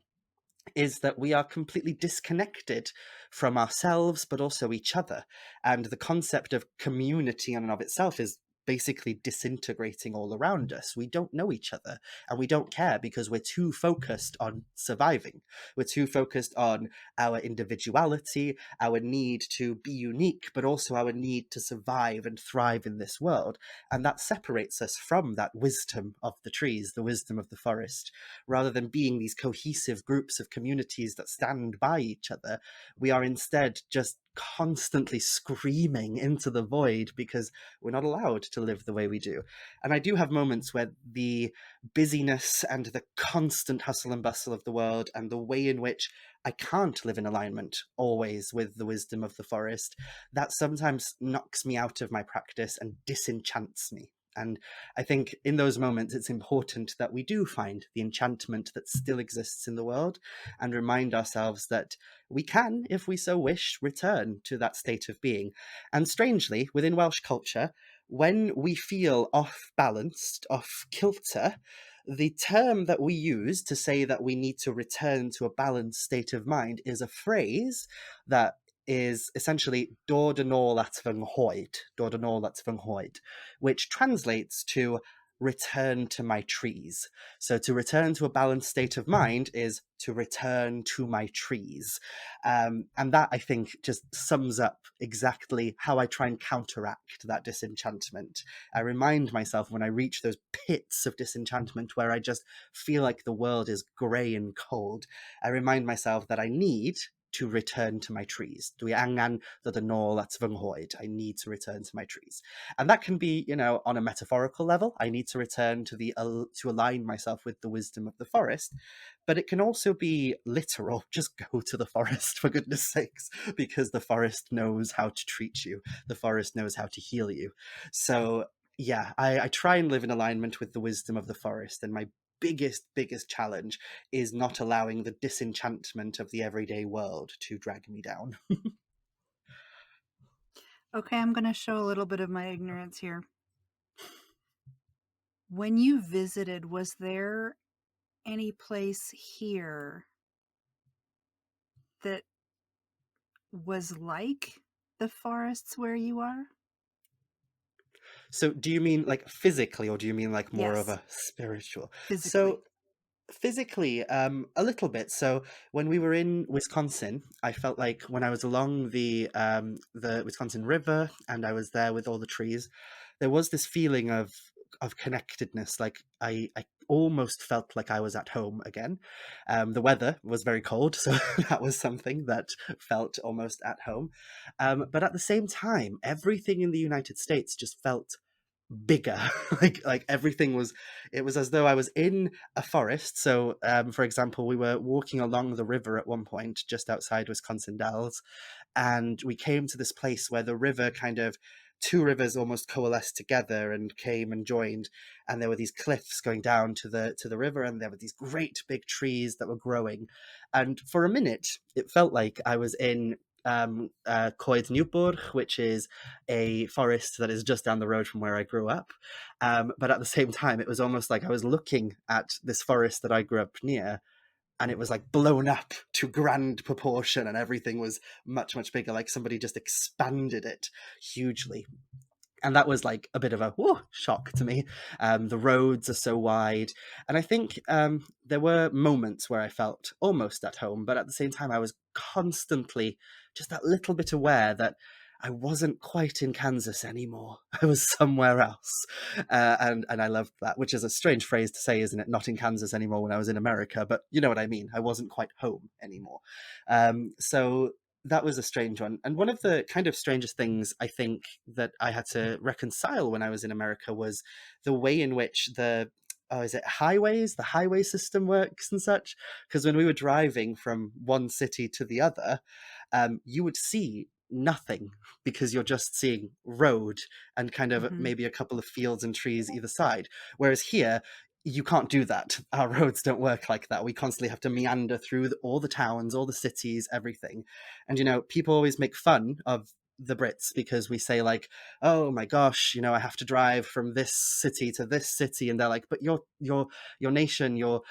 is that we are completely disconnected from ourselves, but also each other. And the concept of community in and of itself is basically disintegrating all around us. We don't know each other and we don't care, because we're too focused on surviving. We're too focused on our individuality, our need to be unique, but also our need to survive and thrive in this world. And that separates us from that wisdom of the trees, the wisdom of the forest. Rather than being these cohesive groups of communities that stand by each other, we are instead just constantly screaming into the void, because we're not allowed to live the way we do. And I do have moments where the busyness and the constant hustle and bustle of the world, and the way in which I can't live in alignment always with the wisdom of the forest, that sometimes knocks me out of my practice and disenchants me. And I think in those moments, it's important that we do find the enchantment that still exists in the world, and remind ourselves that we can, if we so wish, return to that state of being. And strangely, within Welsh culture, when we feel off balanced, off kilter, the term that we use to say that we need to return to a balanced state of mind is a phrase that is essentially door de nôl at fy nghoed, door de nôl at fy nghoed, which translates to return to my trees. So to return to a balanced state of mind is to return to my trees. And that, I think, just sums up exactly how I try and counteract that disenchantment. I remind myself when I reach those pits of disenchantment where I just feel like the world is grey and cold, I remind myself that I need to return to my trees. Dwi angan ddod yn ôl at fy nghoed. I need to return to my trees. And that can be, on a metaphorical level. I need to return to align myself with the wisdom of the forest. But it can also be literal. Just go to the forest, for goodness sakes, because the forest knows how to treat you. The forest knows how to heal you. So yeah, I try and live in alignment with the wisdom of the forest. And my biggest challenge is not allowing the disenchantment of the everyday world to drag me down. Okay, I'm going to show a little bit of my ignorance here. When you visited, was there any place here that was like the forests where you are? So do you mean like physically, or do you mean like more of Yes, a spiritual? So physically. physically, a little bit. So when we were in Wisconsin, I felt like when I was along the Wisconsin River and I was there with all the trees, there was this feeling of connectedness. Like I almost felt like I was at home again. The weather was very cold, so that was something that felt almost at home. But at the same time, everything in the United States just felt bigger. Like everything was, it was as though I was in a forest. So for example, we were walking along the river at one point just outside Wisconsin Dells, and we came to this place where the river kind of, two rivers almost coalesced together and came and joined, and there were these cliffs going down to the river, and there were these great big trees that were growing. And for a minute it felt like I was in Coed Newburgh, which is a forest that is just down the road from where I grew up. But at the same time, it was almost like I was looking at this forest that I grew up near, and it was like blown up to grand proportion, and everything was much bigger. Like somebody just expanded it hugely. And that was like a bit of a whoa, shock to me. The roads are so wide, and I think there were moments where I felt almost at home, but at the same time, I was constantly just that little bit aware that I wasn't quite in Kansas anymore. I was somewhere else, and I loved that, which is a strange phrase to say, isn't it? Not in Kansas anymore when I was in America, but you know what I mean. I wasn't quite home anymore. So that was a strange one. And one of the kind of strangest things I think that I had to reconcile when I was in America was the way in which the is it highways, the highway system works and such. Because when we were driving from one city to the other, you would see nothing because you're just seeing road and kind of Hmm. maybe a couple of fields and trees either side. Whereas here, you can't do that. Our roads don't work like that. We constantly have to meander through all the towns, all the cities, everything. And people always make fun of the Brits because we say like, "Oh my gosh, I have to drive from this city to this city," and they're like, "But your nation, the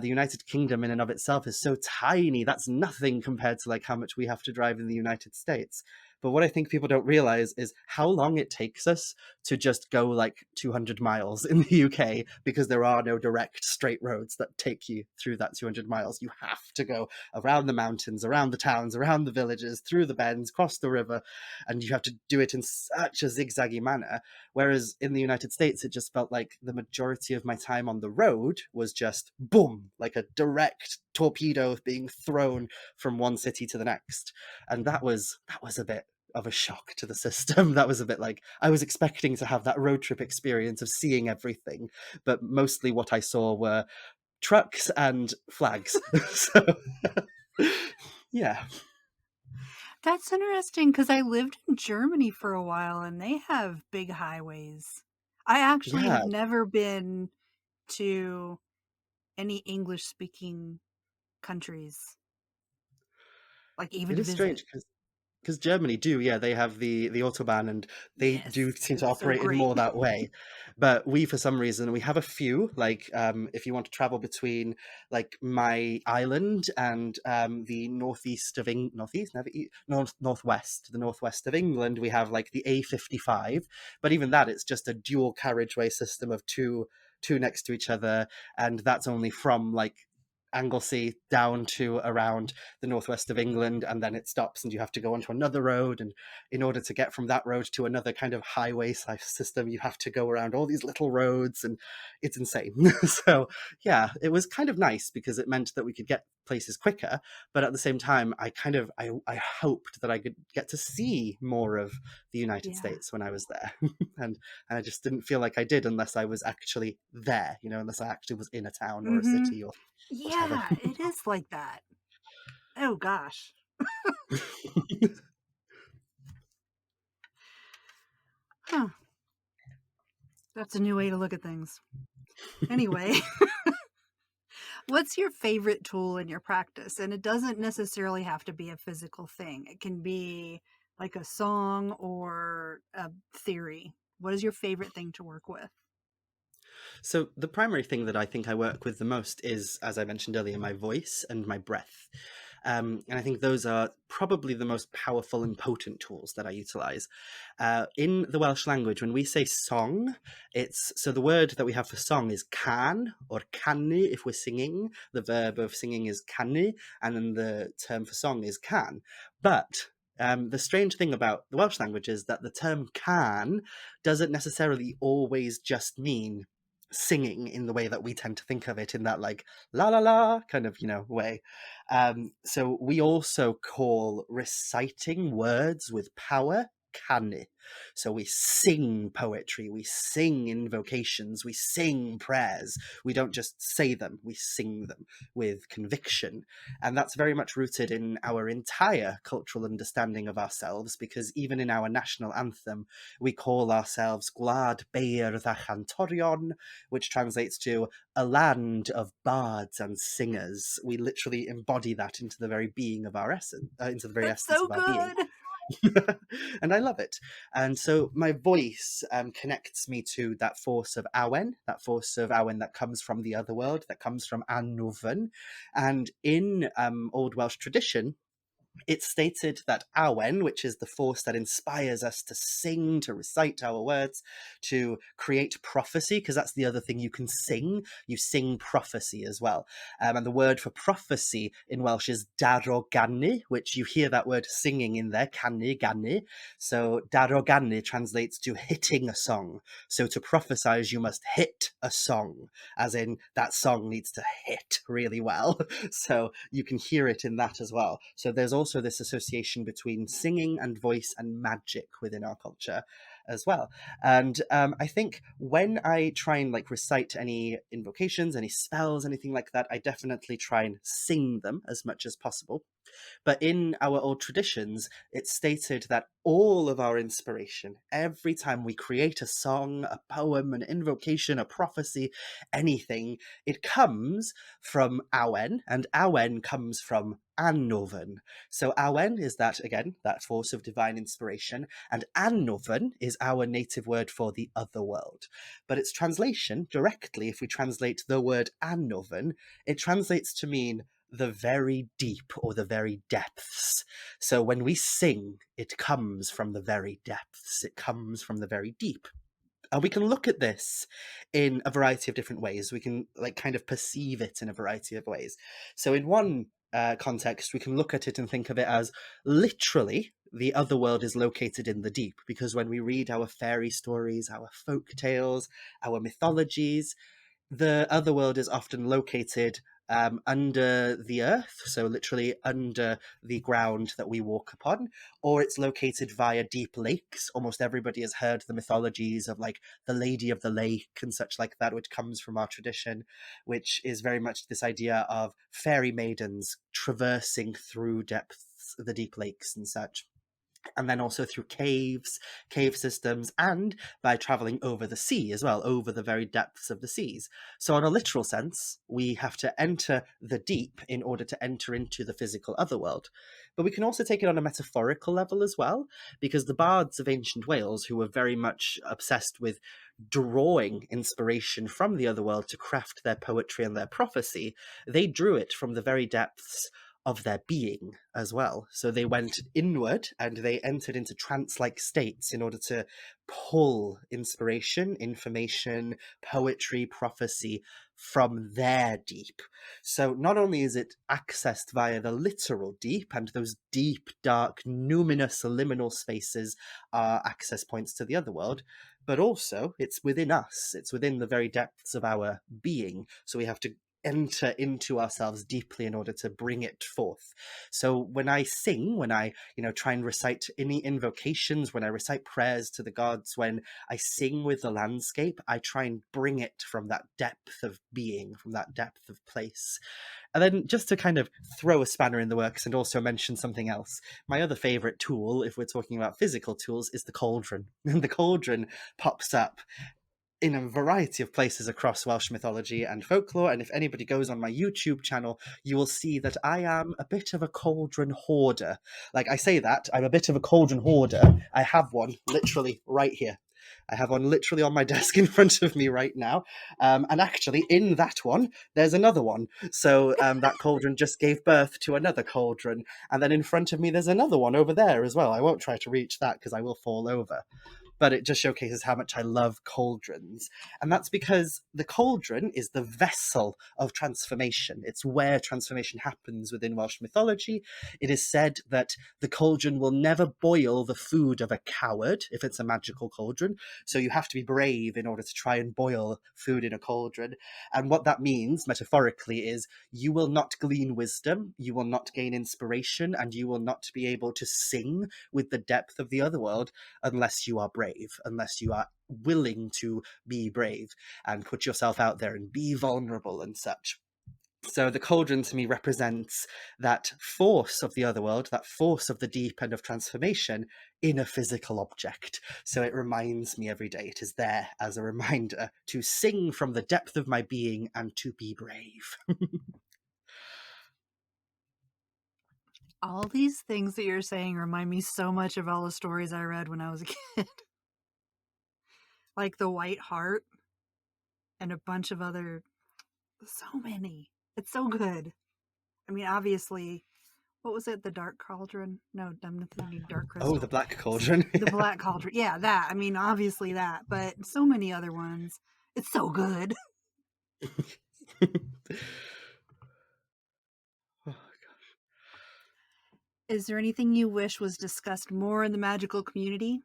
United Kingdom in and of itself is so tiny. That's nothing compared to like how much we have to drive in the United States." But what I think people don't realize is how long it takes us to just go like 200 miles in the UK, because there are no direct straight roads that take you through that 200 miles. You have to go around the mountains, around the towns, around the villages, through the bends, cross the river, and you have to do it in such a zigzaggy manner. Whereas in the United States, it just felt like the majority of my time on the road was just boom, like a direct torpedo being thrown from one city to the next. And that was a bit of a shock to the system. That was a bit like I was expecting to have that road trip experience of seeing everything, but mostly what I saw were trucks and flags. So yeah, That's interesting because I lived in Germany for a while and they have big highways. I actually yeah, have never been to any English speaking countries, like even it to is visit. strange because because Germany do, yeah, they have the autobahn, and they do Yes, seem to it's so operate in great. more that way. But we, for some reason, we have a few. Like, if you want to travel between like my island and the northeast of northeast, never northwest, the northwest of England, we have like the A55. But even that, it's just a dual carriageway system of two next to each other, and that's only from like Anglesey down to around the northwest of England, and then it stops, and you have to go onto another road. And in order to get from that road to another kind of highway system, you have to go around all these little roads, and it's insane. So yeah, it was kind of nice because it meant that we could get places quicker, but at the same time, I hoped that I could get to see more of the United Yeah. States when I was there. And I just didn't feel like I did unless I was actually there, unless I actually was in a town or a Mhm. city or whatever. Yeah, it is like that. Oh gosh. Huh. That's a new way to look at things. Anyway, what's your favorite tool in your practice? And it doesn't necessarily have to be a physical thing. It can be like a song or a theory. What is your favorite thing to work with? So the primary thing that I think I work with the most is, as I mentioned earlier, my voice and my breath. And I think those are probably the most powerful and potent tools that I utilize. In the Welsh language, when we say song, it's so the word that we have for song is can or canu if we're singing. The verb of singing is canu, and then the term for song is can. But the strange thing about the Welsh language is that the term can doesn't necessarily always just mean singing in the way that we tend to think of it, in that like la la la kind of way. So we also call reciting words with power canu. So we sing poetry, we sing invocations, we sing prayers. We don't just say them, we sing them with conviction. And that's very much rooted in our entire cultural understanding of ourselves, because even in our national anthem, we call ourselves Gwlad Beirdd a Chantorion, which translates to a land of bards and singers. We literally embody that into the very being of our essence, into the very That's essence so of our being. good. And I love it. And so my voice connects me to that force of awen, that comes from the other world, that comes from Anwfn. And in Old Welsh tradition, it's stated that awen, which is the force that inspires us to sing, to recite our words, to create prophecy, because that's the other thing you can sing. You sing prophecy as well. And the word for prophecy in Welsh is daroganu, which you hear that word singing in there, canu, ganu. So daroganu translates to hitting a song. So to prophesize, you must hit a song, as in that song needs to hit really well. So you can hear it in that as well. So there's also this association between singing and voice and magic within our culture as well. And I think when I try and like recite any invocations, any spells, anything like that, I definitely try and sing them as much as possible. But in our old traditions, it's stated that all of our inspiration, every time we create a song, a poem, an invocation, a prophecy, anything, it comes from awen, and awen comes from Anwfn. So awen is that, again, that force of divine inspiration, and Anwfn is our native word for the other world. But its translation, directly, if we translate the word Anwfn, it translates to mean the very deep or the very depths. So when we sing, it comes from the very depths, it comes from the very deep. And we can look at this in a variety of different ways. We can like kind of perceive it in a variety of ways. So in one context, we can look at it and think of it as literally the other world is located in the deep, because when we read our fairy stories, our folk tales, our mythologies, the other world is often located under the earth, so literally under the ground that we walk upon, or it's located via deep lakes. Almost everybody has heard the mythologies of like the Lady of the Lake and such like that, which comes from our tradition, which is very much this idea of fairy maidens traversing through depths, the deep lakes and such. and then also through caves, cave systems, and by traveling over the sea as well, over the very depths of the seas. So, in a literal sense, we have to enter the deep in order to enter into the physical otherworld. But we can also take it on a metaphorical level as well, because the bards of ancient Wales, who were very much obsessed with drawing inspiration from the otherworld to craft their poetry and their prophecy, they drew it from the very depths of their being as well. So they went inward and they entered into trance like states in order to pull inspiration, information, poetry, prophecy from their deep. So not only is it accessed via the literal deep, and those deep, dark, numinous, liminal spaces are access points to the other world, but also it's within us, it's within the very depths of our being. So we have to enter into ourselves deeply in order to bring it forth. So when I sing, when I, try and recite any invocations, when I recite prayers to the gods, when I sing with the landscape, I try and bring it from that depth of being, from that depth of place. And then just to kind of throw a spanner in the works and also mention something else, my other favorite tool, if we're talking about physical tools, is the cauldron. And the cauldron pops up in a variety of places across Welsh mythology and folklore. And if anybody goes on my YouTube channel, you will see that I am a bit of a cauldron hoarder. Like, I say that, I'm a bit of a cauldron hoarder. I have one literally right here. I have one literally on my desk in front of me right now. And actually, in that one, there's another one. So that cauldron just gave birth to another cauldron. And then in front of me, there's another one over there as well. I won't try to reach that because I will fall over, but it just showcases how much I love cauldrons. And that's because the cauldron is the vessel of transformation. It's where transformation happens within Welsh mythology. It is said that the cauldron will never boil the food of a coward if it's a magical cauldron. So you have to be brave in order to try and boil food in a cauldron. And what that means, metaphorically, is you will not glean wisdom, you will not gain inspiration, and you will not be able to sing with the depth of the otherworld unless you are brave, unless you are willing to be brave and put yourself out there and be vulnerable and such. So the cauldron to me represents that force of the otherworld, that force of the deep and of transformation in a physical object. So it reminds me every day, it is there as a reminder to sing from the depth of my being and to be brave. All these things that you're saying remind me so much of all the stories I read when I was a kid. Like the White Heart and a bunch of other, so many. It's so good. I mean, obviously, what was it? The Dark Cauldron? No, I'm thinking Dark Oh, Crystal. the Black Cauldron. The Black Cauldron. Yeah, that. I mean, obviously that, but so many other ones. It's so good. Is there anything you wish was discussed more in the magical community?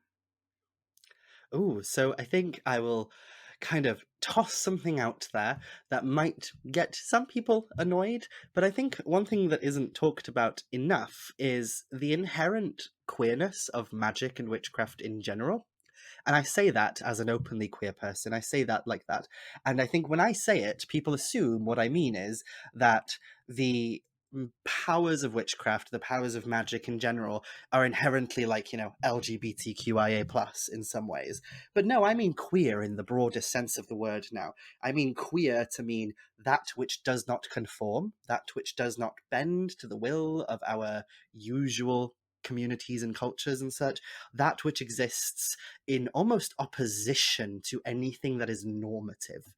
Oh, so I think I will kind of toss something out there that might get some people annoyed, but I think one thing that isn't talked about enough is the inherent queerness of magic and witchcraft in general. And I say that as an openly queer person. I say that like that. And I think when I say it, people assume what I mean is that the powers of witchcraft, the powers of magic in general, are inherently like, LGBTQIA plus in some ways. But no, I mean queer in the broadest sense of the word now. I mean queer to mean that which does not conform, that which does not bend to the will of our usual communities and cultures and such, that which exists in almost opposition to anything that is normative.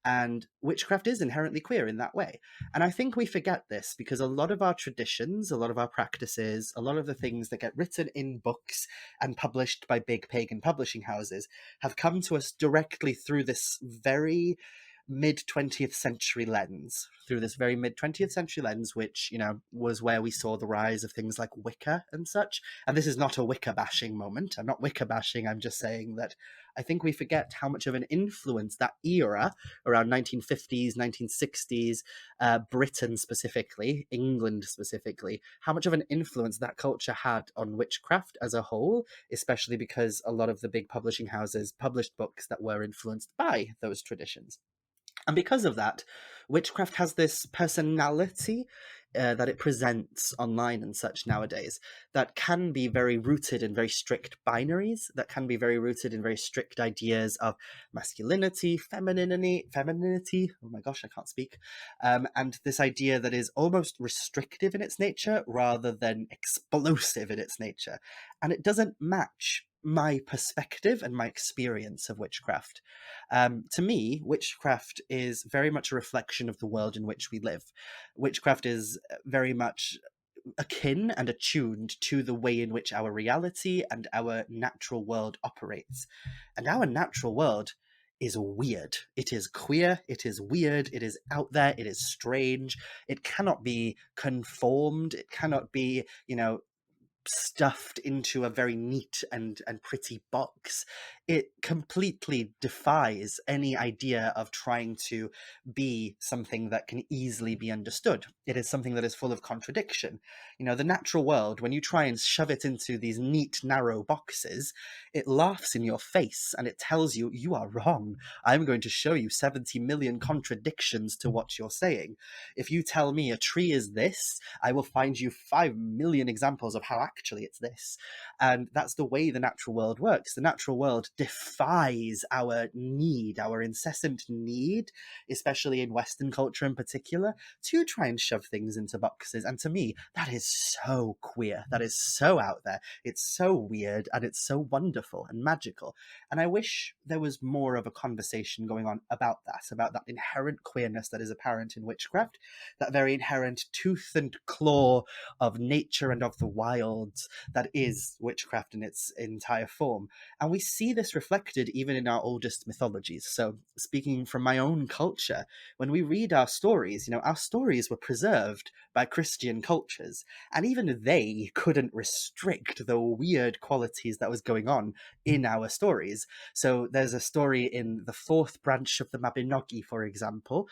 And witchcraft is inherently queer in that way. And I think we forget this because a lot of our traditions, a lot of our practices, a lot of the things that get written in books and published by big pagan publishing houses have come to us directly through this very mid 20th century lens, through this very mid 20th century lens, which, was where we saw the rise of things like Wicca and such. And this is not a Wicca bashing moment. I'm not Wicca bashing. I'm just saying that I think we forget how much of an influence that era, around 1950s, 1960s, Britain specifically, England specifically, how much of an influence that culture had on witchcraft as a whole, especially because a lot of the big publishing houses published books that were influenced by those traditions. And because of that, witchcraft has this personality that it presents online and such nowadays that can be very rooted in very strict binaries, that can be very rooted in very strict ideas of masculinity, femininity. Oh my gosh, I can't speak. And this idea that is almost restrictive in its nature rather than explosive in its nature. And it doesn't match my perspective and my experience of witchcraft. To me, witchcraft is very much a reflection of the world in which we live. Witchcraft is very much akin and attuned to the way in which our reality and our natural world operates. And our natural world is weird. It is queer, it is weird, it is out there, it is strange. It cannot be conformed, it cannot be, stuffed into a very neat and pretty box. It completely defies any idea of trying to be something that can easily be understood. It is something that is full of contradiction. The natural world, when you try and shove it into these neat, narrow boxes, it laughs in your face and it tells you, you are wrong. I'm going to show you 70 million contradictions to what you're saying. If you tell me a tree is this, I will find you 5 million examples of how actually it's this. And that's the way the natural world works. The natural world defies our need, our incessant need, especially in Western culture in particular, to try and shove things into boxes. And to me, that is so queer. That is so out there. It's so weird and it's so wonderful and magical. And I wish there was more of a conversation going on about that inherent queerness that is apparent in witchcraft, that very inherent tooth and claw of nature and of the wilds that is witchcraft in its entire form. And we see this reflected even in our oldest mythologies. So, speaking from my own culture, when we read our stories, our stories were preserved by Christian cultures, and even they couldn't restrict the weird qualities that was going on in our stories. So, there's a story in the fourth branch of the Mabinogi, for example,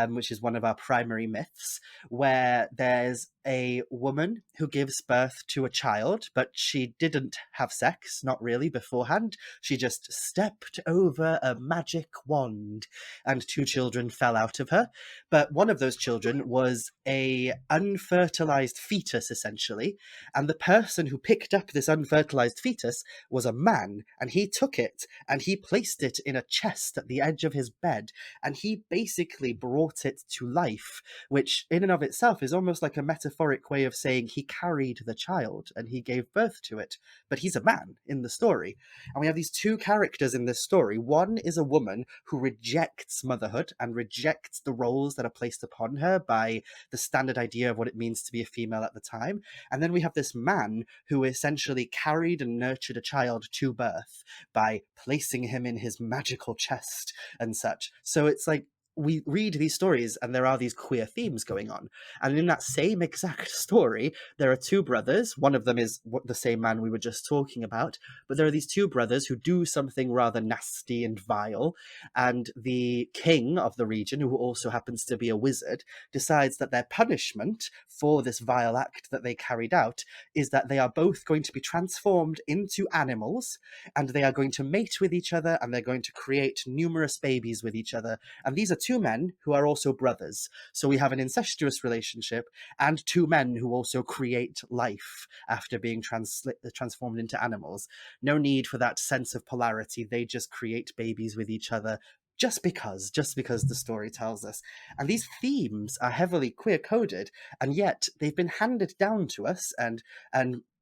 which is one of our primary myths, where there's a woman who gives birth to a child, but she didn't have sex, not really beforehand. She just stepped over a magic wand and two children fell out of her. But one of those children was a unfertilized fetus, essentially. And the person who picked up this unfertilized fetus was a man, and he took it and he placed it in a chest at the edge of his bed, and he basically brought it to life, which in and of itself is almost like a metaphoric way of saying he carried the child and he gave birth to it. But he's a man in the story. And we have these two characters in this story. One is a woman who rejects motherhood and rejects the roles that are placed upon her by the standard idea of what it means to be a female at the time. And then we have this man who essentially carried and nurtured a child to birth by placing him in his magical chest and such. So it's like, we read these stories and there are these queer themes going on. And in that same exact story, there are two brothers. One of them is the same man we were just talking about, but there are these two brothers who do something rather nasty and vile. And the king of the region, who also happens to be a wizard, decides that their punishment for this vile act that they carried out is that they are both going to be transformed into animals, and they are going to mate with each other, and they're going to create numerous babies with each other. And these are two men who are also brothers. So we have an incestuous relationship and two men who also create life after being transformed into animals. No need for that sense of polarity. They just create babies with each other just because the story tells us. And these themes are heavily queer coded, and yet they've been handed down to us and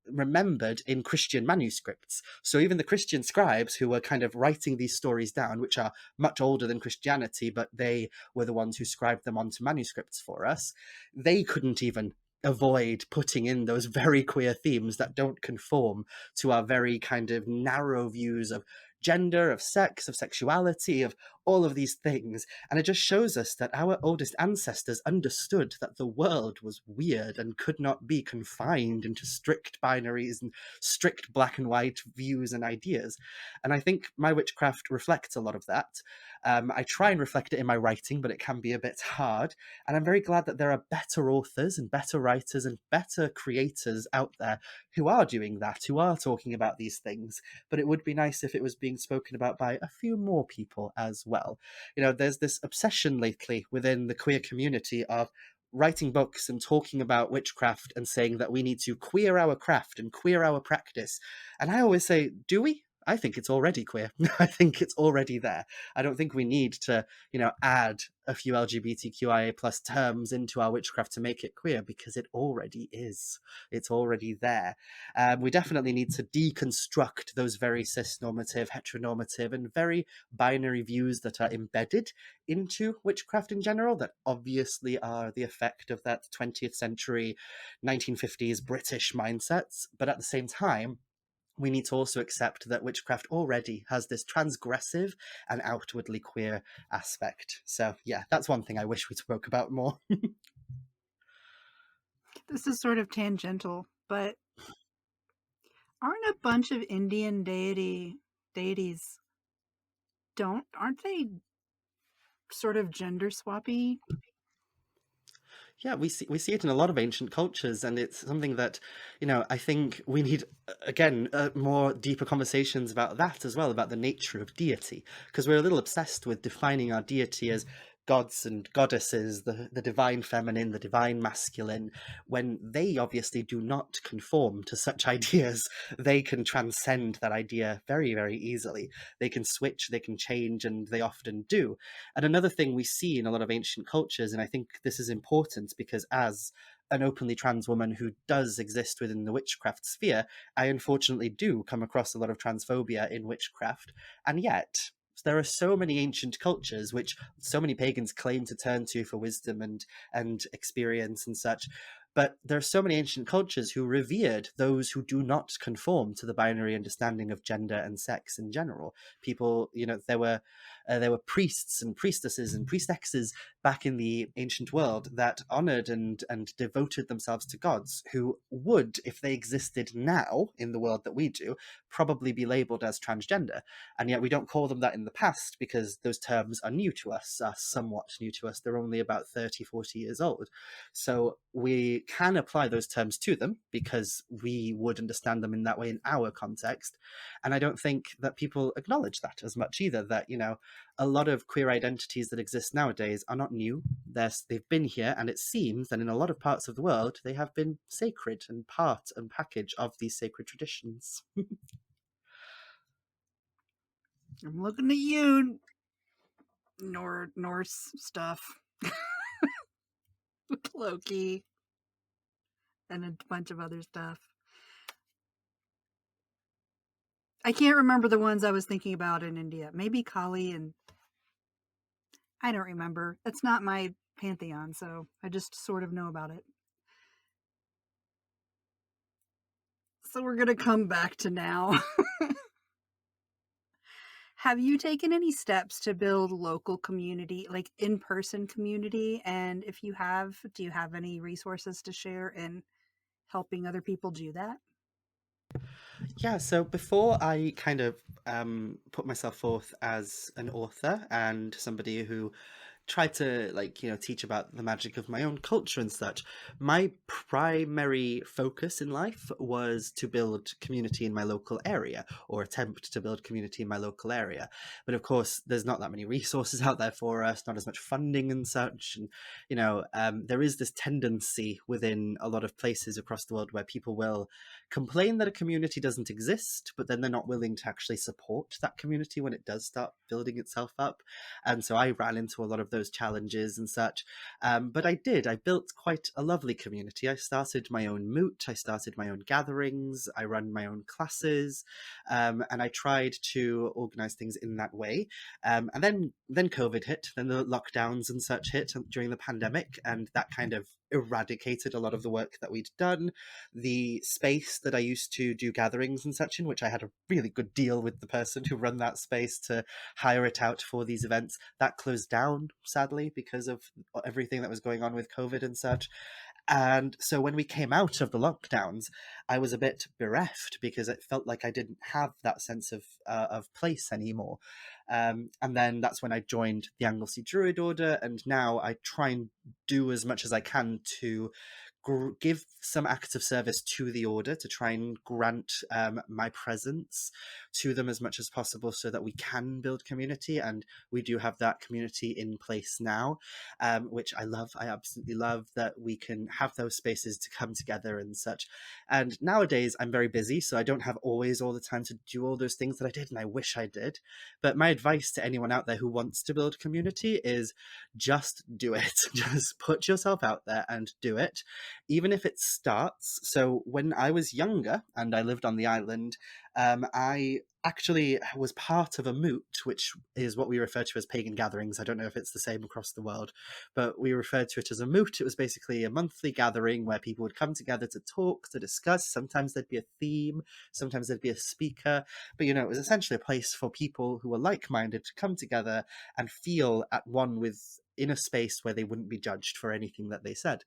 remembered in Christian manuscripts. So even the Christian scribes who were kind of writing these stories down, which are much older than Christianity, but they were the ones who scribed them onto manuscripts for us, they couldn't even avoid putting in those very queer themes that don't conform to our very kind of narrow views of gender, of sex, of sexuality, of all of these things. And it just shows us that our oldest ancestors understood that the world was weird and could not be confined into strict binaries and strict black and white views and ideas. And I think my witchcraft reflects a lot of that. I try and reflect it in my writing, but it can be a bit hard. And I'm very glad that there are better authors and better writers and better creators out there who are doing that, who are talking about these things. But it would be nice if it was being spoken about by a few more people as well. There's this obsession lately within the queer community of writing books and talking about witchcraft and saying that we need to queer our craft and queer our practice. And I always say, do we? I think it's already queer. I think it's already there. I don't think we need to, add a few LGBTQIA plus terms into our witchcraft to make it queer, because it already is. It's already there. We definitely need to deconstruct those very cis-normative, heteronormative, and very binary views that are embedded into witchcraft in general, that obviously are the effect of that 20th century, 1950s British mindsets. But at the same time, we need to also accept that witchcraft already has this transgressive and outwardly queer aspect. So, yeah, that's one thing I wish we spoke about more. This is sort of tangential, but aren't a bunch of Indian deities aren't they sort of gender swappy? Yeah, we see it in a lot of ancient cultures, and it's something that, I think we need, again, more deeper conversations about that as well, about the nature of deity, because we're a little obsessed with defining our deity as gods and goddesses, the divine feminine, the divine masculine, when they obviously do not conform to such ideas. They can transcend that idea very, very easily. They can switch, they can change, and they often do. And another thing we see in a lot of ancient cultures, and I think this is important because as an openly trans woman who does exist within the witchcraft sphere, I unfortunately do come across a lot of transphobia in witchcraft. And yet, there are so many ancient cultures which so many pagans claim to turn to for wisdom and experience and such. But there are so many ancient cultures who revered those who do not conform to the binary understanding of gender and sex in general. People, there were priests and priestesses and priestesses back in the ancient world that honored and devoted themselves to gods who would, if they existed now in the world that we do, probably be labeled as transgender. And yet we don't call them that in the past because those terms are new to us, are somewhat new to us. They're only about 30, 40 years old. So we can apply those terms to them because we would understand them in that way in our context. And I don't think that people acknowledge that as much either, that, a lot of queer identities that exist nowadays are not new. They've been here, and it seems that in a lot of parts of the world, they have been sacred and part and package of these sacred traditions. I'm looking at you, Norse stuff. Loki and a bunch of other stuff. I can't remember the ones I was thinking about in India. Maybe Kali, and I don't remember. It's not my pantheon, so I just sort of know about it. So we're going to come back to now. Have you taken any steps to build local community, like in-person community? And if you have, do you have any resources to share in helping other people do that? Yeah, so before I kind of put myself forth as an author and somebody who tried to, like, teach about the magic of my own culture and such, my primary focus in life was to build community in my local area, or attempt to build community in my local area. But of course there's not that many resources out there for us, not as much funding and such. And there is this tendency within a lot of places across the world where people will complain that a community doesn't exist, but then they're not willing to actually support that community when it does start building itself up. And so I ran into a lot of those challenges and such. But I built quite a lovely community. I started my own moot, I started my own gatherings, I run my own classes, and I tried to organize things in that way. And then COVID hit, then the lockdowns and such hit during the pandemic, and that kind of eradicated a lot of the work that we'd done. The space that I used to do gatherings and such in, which I had a really good deal with the person who run that space to hire it out for these events, that closed down, sadly, because of everything that was going on with COVID and such. And so when we came out of the lockdowns, I was a bit bereft because it felt like I didn't have that sense of place anymore. And then that's when I joined the Anglesey Druid Order, and now I try and do as much as I can to give some acts of service to the order to try and grant my presence to them as much as possible so that we can build community. And we do have that community in place now, which I love. I absolutely love that we can have those spaces to come together and such. And nowadays I'm very busy, so I don't have always all the time to do all those things that I did, and I wish I did. But my advice to anyone out there who wants to build community is just do it. Just put yourself out there and do it, even if it starts. So when I was younger and I lived on the island, I actually was part of a moot, which is what we refer to as pagan gatherings. I don't know if it's the same across the world, but we referred to it as a moot. It was basically a monthly gathering where people would come together to talk, to discuss. Sometimes there'd be a theme, sometimes there'd be a speaker, but it was essentially a place for people who were like-minded to come together and feel at one with, in a space where they wouldn't be judged for anything that they said.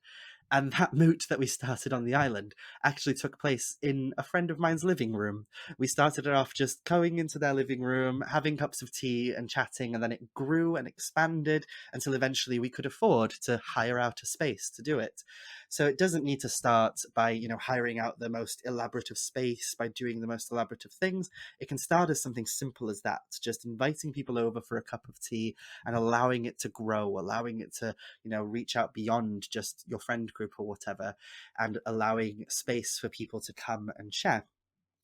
And that moot that we started on the island actually took place in a friend of mine's living room. We started it off just going into their living room, having cups of tea and chatting, and then it grew and expanded until eventually we could afford to hire out a space to do it. So it doesn't need to start by, hiring out the most elaborative space, by doing the most elaborative things. It can start as something simple as that, just inviting people over for a cup of tea and allowing it to grow, allowing it to, reach out beyond just your friend group or whatever, and allowing space for people to come and share.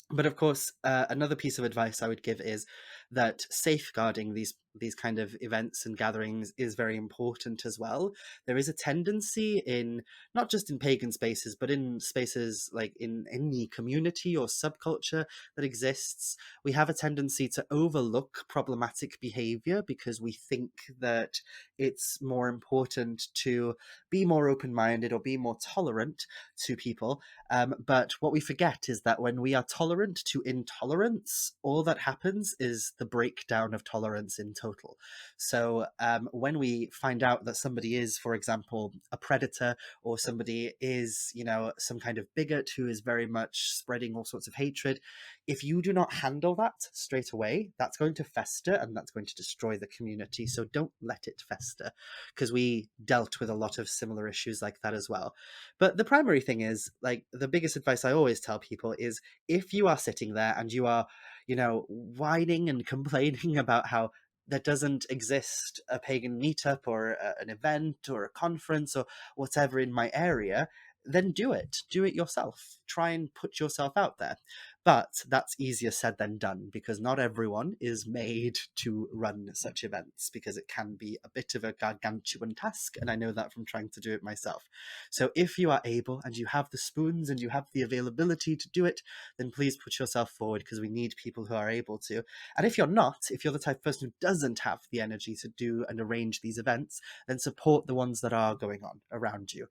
But of course, another piece of advice I would give is that safeguarding these kind of events and gatherings is very important as well. There is a tendency in, not just in pagan spaces, but in spaces like in any community or subculture that exists, we have a tendency to overlook problematic behavior because we think that it's more important to be more open-minded or be more tolerant to people. But what we forget is that when we are tolerant to intolerance, all that happens is the breakdown of tolerance in total. So when we find out that somebody is, for example, a predator, or somebody is, some kind of bigot who is very much spreading all sorts of hatred, if you do not handle that straight away, that's going to fester and that's going to destroy the community. So don't let it fester, because we dealt with a lot of similar issues like that as well. But the primary thing is, like, the biggest advice I always tell people is, if you are sitting there and you are, whining and complaining about how there doesn't exist a pagan meetup or an event or a conference or whatever in my area, then do it. Do it yourself. Try and put yourself out there. But that's easier said than done, because not everyone is made to run such events, because it can be a bit of a gargantuan task, and I know that from trying to do it myself. So if you are able and you have the spoons and you have the availability to do it, then please put yourself forward, because we need people who are able to. And if you're not, if you're the type of person who doesn't have the energy to do and arrange these events, then support the ones that are going on around you,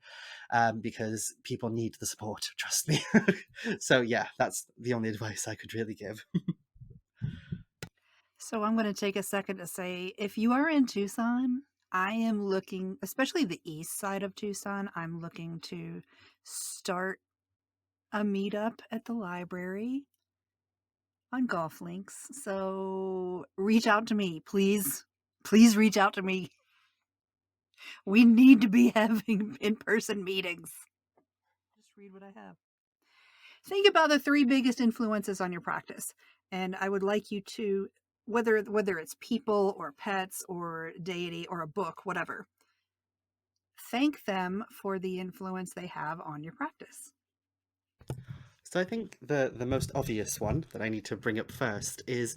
because people need the support, trust me. So yeah, that's the only advice I could really give. So I'm going to take a second to say, if you are in Tucson, I am looking, especially the east side of Tucson, I'm looking to start a meetup at the library on golf links. So reach out to me, please. Please reach out to me. We need to be having in-person meetings. Just read what I have. Think about the 3 biggest influences on your practice. And I would like you to, whether it's people or pets or deity or a book, whatever, thank them for the influence they have on your practice. So I think the most obvious one that I need to bring up first is,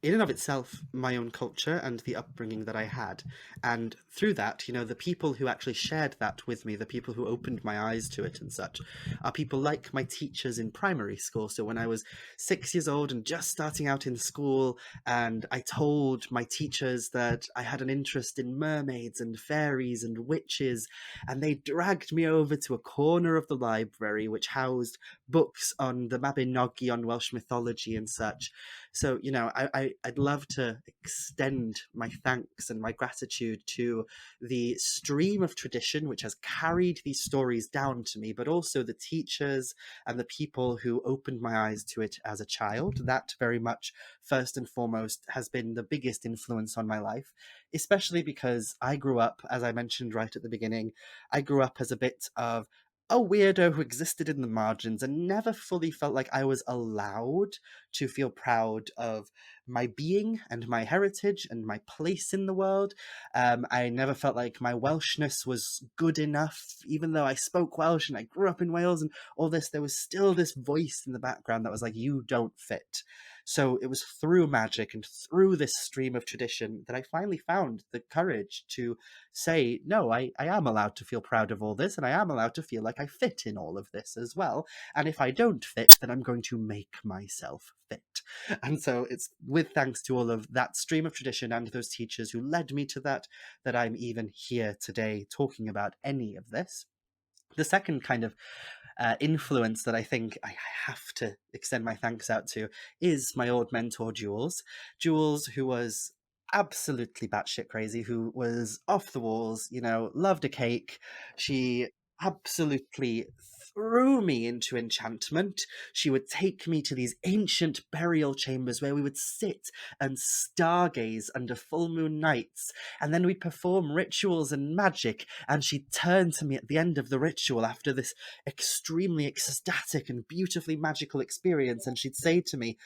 in and of itself, my own culture and the upbringing that I had. And through that, the people who actually shared that with me, the people who opened my eyes to it and such, are people like my teachers in primary school. So when I was 6 years old and just starting out in school, and I told my teachers that I had an interest in mermaids and fairies and witches, and they dragged me over to a corner of the library which housed books on the Mabinogi, on Welsh mythology and such. So, I'd love to extend my thanks and my gratitude to the stream of tradition which has carried these stories down to me, but also the teachers and the people who opened my eyes to it as a child. That very much, first and foremost, has been the biggest influence on my life, especially because I grew up, as I mentioned right at the beginning, I grew up as a bit of a weirdo who existed in the margins and never fully felt like I was allowed to feel proud of my being and my heritage and my place in the world. I never felt like my Welshness was good enough, even though I spoke Welsh and I grew up in Wales and all this. There was still this voice in the background that was like, "You don't fit." So it was through magic and through this stream of tradition that I finally found the courage to say, no, I am allowed to feel proud of all this, and I am allowed to feel like I fit in all of this as well. And if I don't fit, then I'm going to make myself fit. And so it's with thanks to all of that stream of tradition and those teachers who led me to that, that I'm even here today talking about any of this. The second kind of influence that I think I have to extend my thanks out to is my old mentor, Jules. Jules, who was absolutely batshit crazy, who was off the walls, you know, loved a cake. She absolutely threw me into enchantment. She would take me to these ancient burial chambers where we would sit and stargaze under full moon nights, and then we'd perform rituals and magic, and she'd turn to me at the end of the ritual after this extremely ecstatic and beautifully magical experience, and she'd say to me,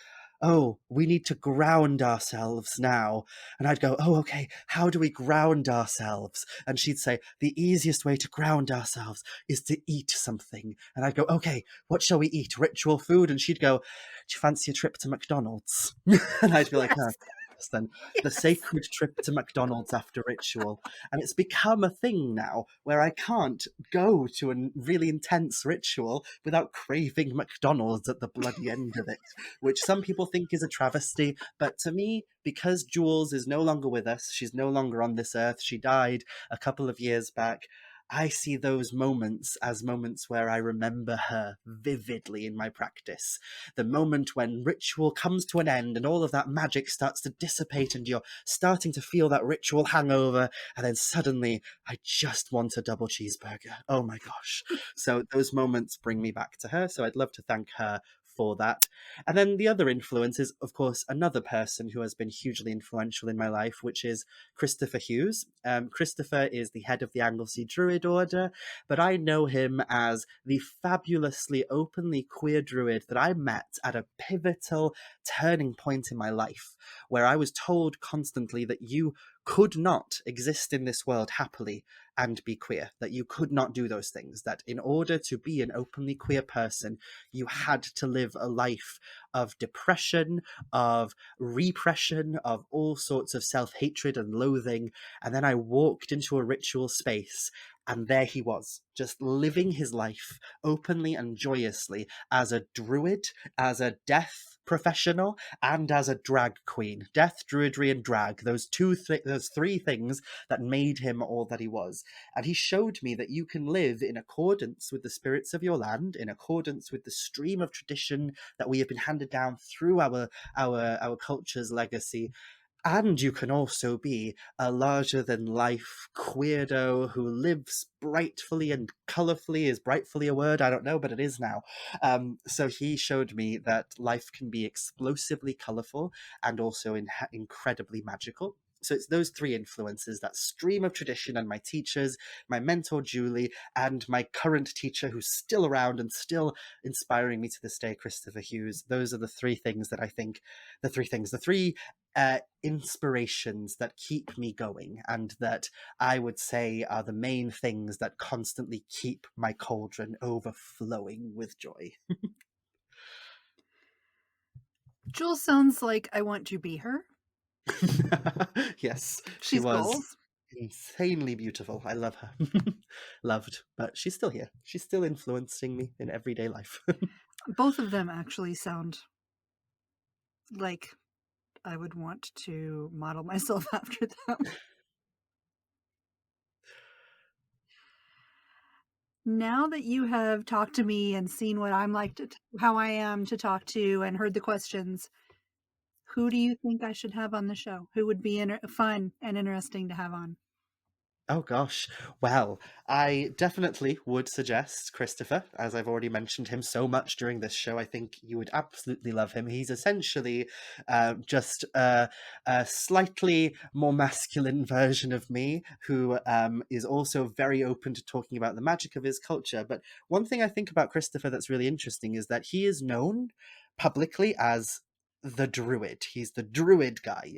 "Oh, we need to ground ourselves now." And I'd go, "Oh, okay, how do we ground ourselves?" And she'd say, "The easiest way to ground ourselves is to eat something." And I'd go, "Okay, what shall we eat? Ritual food?" And she'd go, "Do you fancy a trip to McDonald's?" And I'd be like, "Huh." Yes. Then the Yes. sacred trip to McDonald's after ritual. And it's become a thing now where I can't go to a really intense ritual without craving McDonald's at the bloody end of it, which some people think is a travesty. But to me, because Jules is no longer with us, she's no longer on this earth, she died a couple of years back. I see those moments as moments where I remember her vividly in my practice. The moment when ritual comes to an end and all of that magic starts to dissipate and you're starting to feel that ritual hangover, and then suddenly I just want a double cheeseburger. Oh my gosh. So those moments bring me back to her. So I'd love to thank her for that. And then the other influence is, of course, another person who has been hugely influential in my life, which is Christopher Hughes. Christopher is the head of the Anglesey Druid Order, but I know him as the fabulously openly queer druid that I met at a pivotal turning point in my life, where I was told constantly that you could not exist in this world happily and be queer, that you could not do those things, that in order to be an openly queer person, you had to live a life of depression, of repression, of all sorts of self hatred and loathing. And then I walked into a ritual space, and there he was, just living his life openly and joyously as a druid, as a death professional, and as a drag queen. Death, druidry, and drag, those three things that made him all that he was. And he showed me that you can live in accordance with the spirits of your land, in accordance with the stream of tradition that we have been handed down through our culture's legacy, and you can also be a larger than life queerdo who lives brightfully and colourfully. Is brightfully a word? I don't know, but it is now. So he showed me that life can be explosively colourful and also incredibly magical. So it's those three influences, that stream of tradition and my teachers, my mentor Julie, and my current teacher who's still around and still inspiring me to this day, Christopher Hughes. Those are the three things that I think, the three inspirations that keep me going, and that I would say are the main things that constantly keep my cauldron overflowing with joy. Jules sounds like I want to be her. Yes, she She's was goals. insanely beautiful. I love her. Loved, but she's still here. She's still influencing me in everyday life. Both of them actually sound like I would want to model myself after them. Now that you have talked to me and seen what I'm like how I am to talk to and heard the questions, who do you think I should have on the show? Who would be fun and interesting to have on? Oh gosh. Well, I definitely would suggest Christopher, as I've already mentioned him so much during this show. I think you would absolutely love him. He's essentially just a slightly more masculine version of me who is also very open to talking about the magic of his culture. But one thing I think about Christopher that's really interesting is that he is known publicly as the druid. He's the druid guy,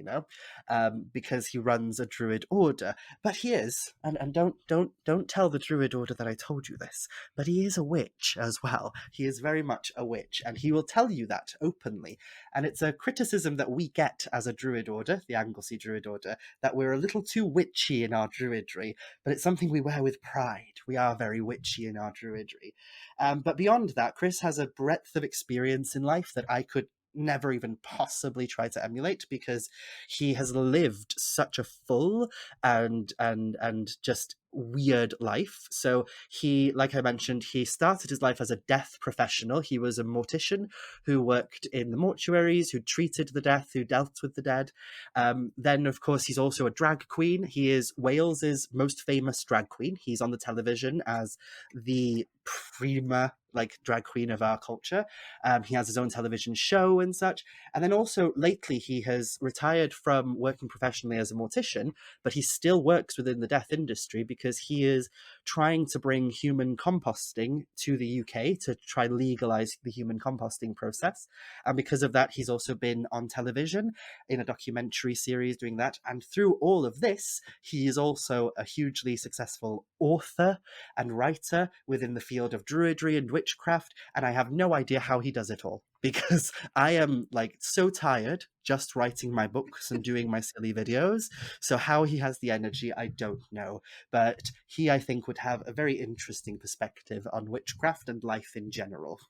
because he runs a druid order. But he is, and don't tell the Druid Order that I told you this, but he is a witch as well. He is very much a witch, and he will tell you that openly. And it's a criticism that we get as a Druid Order, the Anglesey Druid Order, that we're a little too witchy in our druidry, but it's something we wear with pride. We are very witchy in our druidry. But beyond that, Chris has a breadth of experience in life that I could never even possibly try to emulate because he has lived such a full and just weird life. So he, like I mentioned, he started his life as a death professional. He was a mortician who worked in the mortuaries, who treated the death, who dealt with the dead. Then, of course, he's also a drag queen. He is Wales's most famous drag queen. He's on the television as the prima like drag queen of our culture. He has his own television show and such. And then also lately he has retired from working professionally as a mortician, but he still works within the death industry because he is trying to bring human composting to the UK to try legalize the human composting process. And because of that, he's also been on television in a documentary series doing that. And through all of this, he is also a hugely successful author and writer within the field of druidry and witchcraft. And I have no idea how he does it all because I am like so tired just writing my books and doing my silly videos. So how he has the energy, I don't know. But he, I think, would have a very interesting perspective on witchcraft and life in general.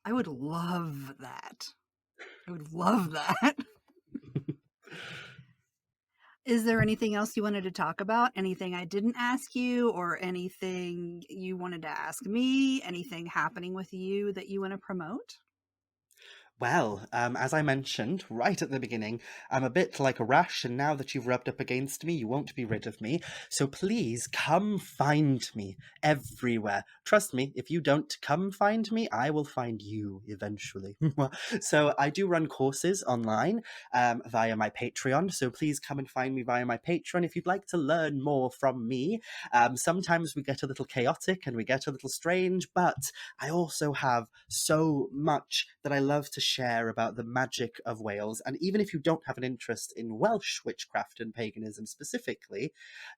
I would love that. I would love that. Is there anything else you wanted to talk about? Anything I didn't ask you, or anything you wanted to ask me? Anything happening with you that you want to promote? Well, as I mentioned right at the beginning, I'm a bit like a rash, and now that you've rubbed up against me, you won't be rid of me. So please come find me everywhere. Trust me, if you don't come find me, I will find you eventually. So I do run courses online via my Patreon. So please come and find me via my Patreon if you'd like to learn more from me. Sometimes we get a little chaotic and we get a little strange, but I also have so much that I love to share about the magic of Wales. And even if you don't have an interest in Welsh witchcraft and paganism specifically,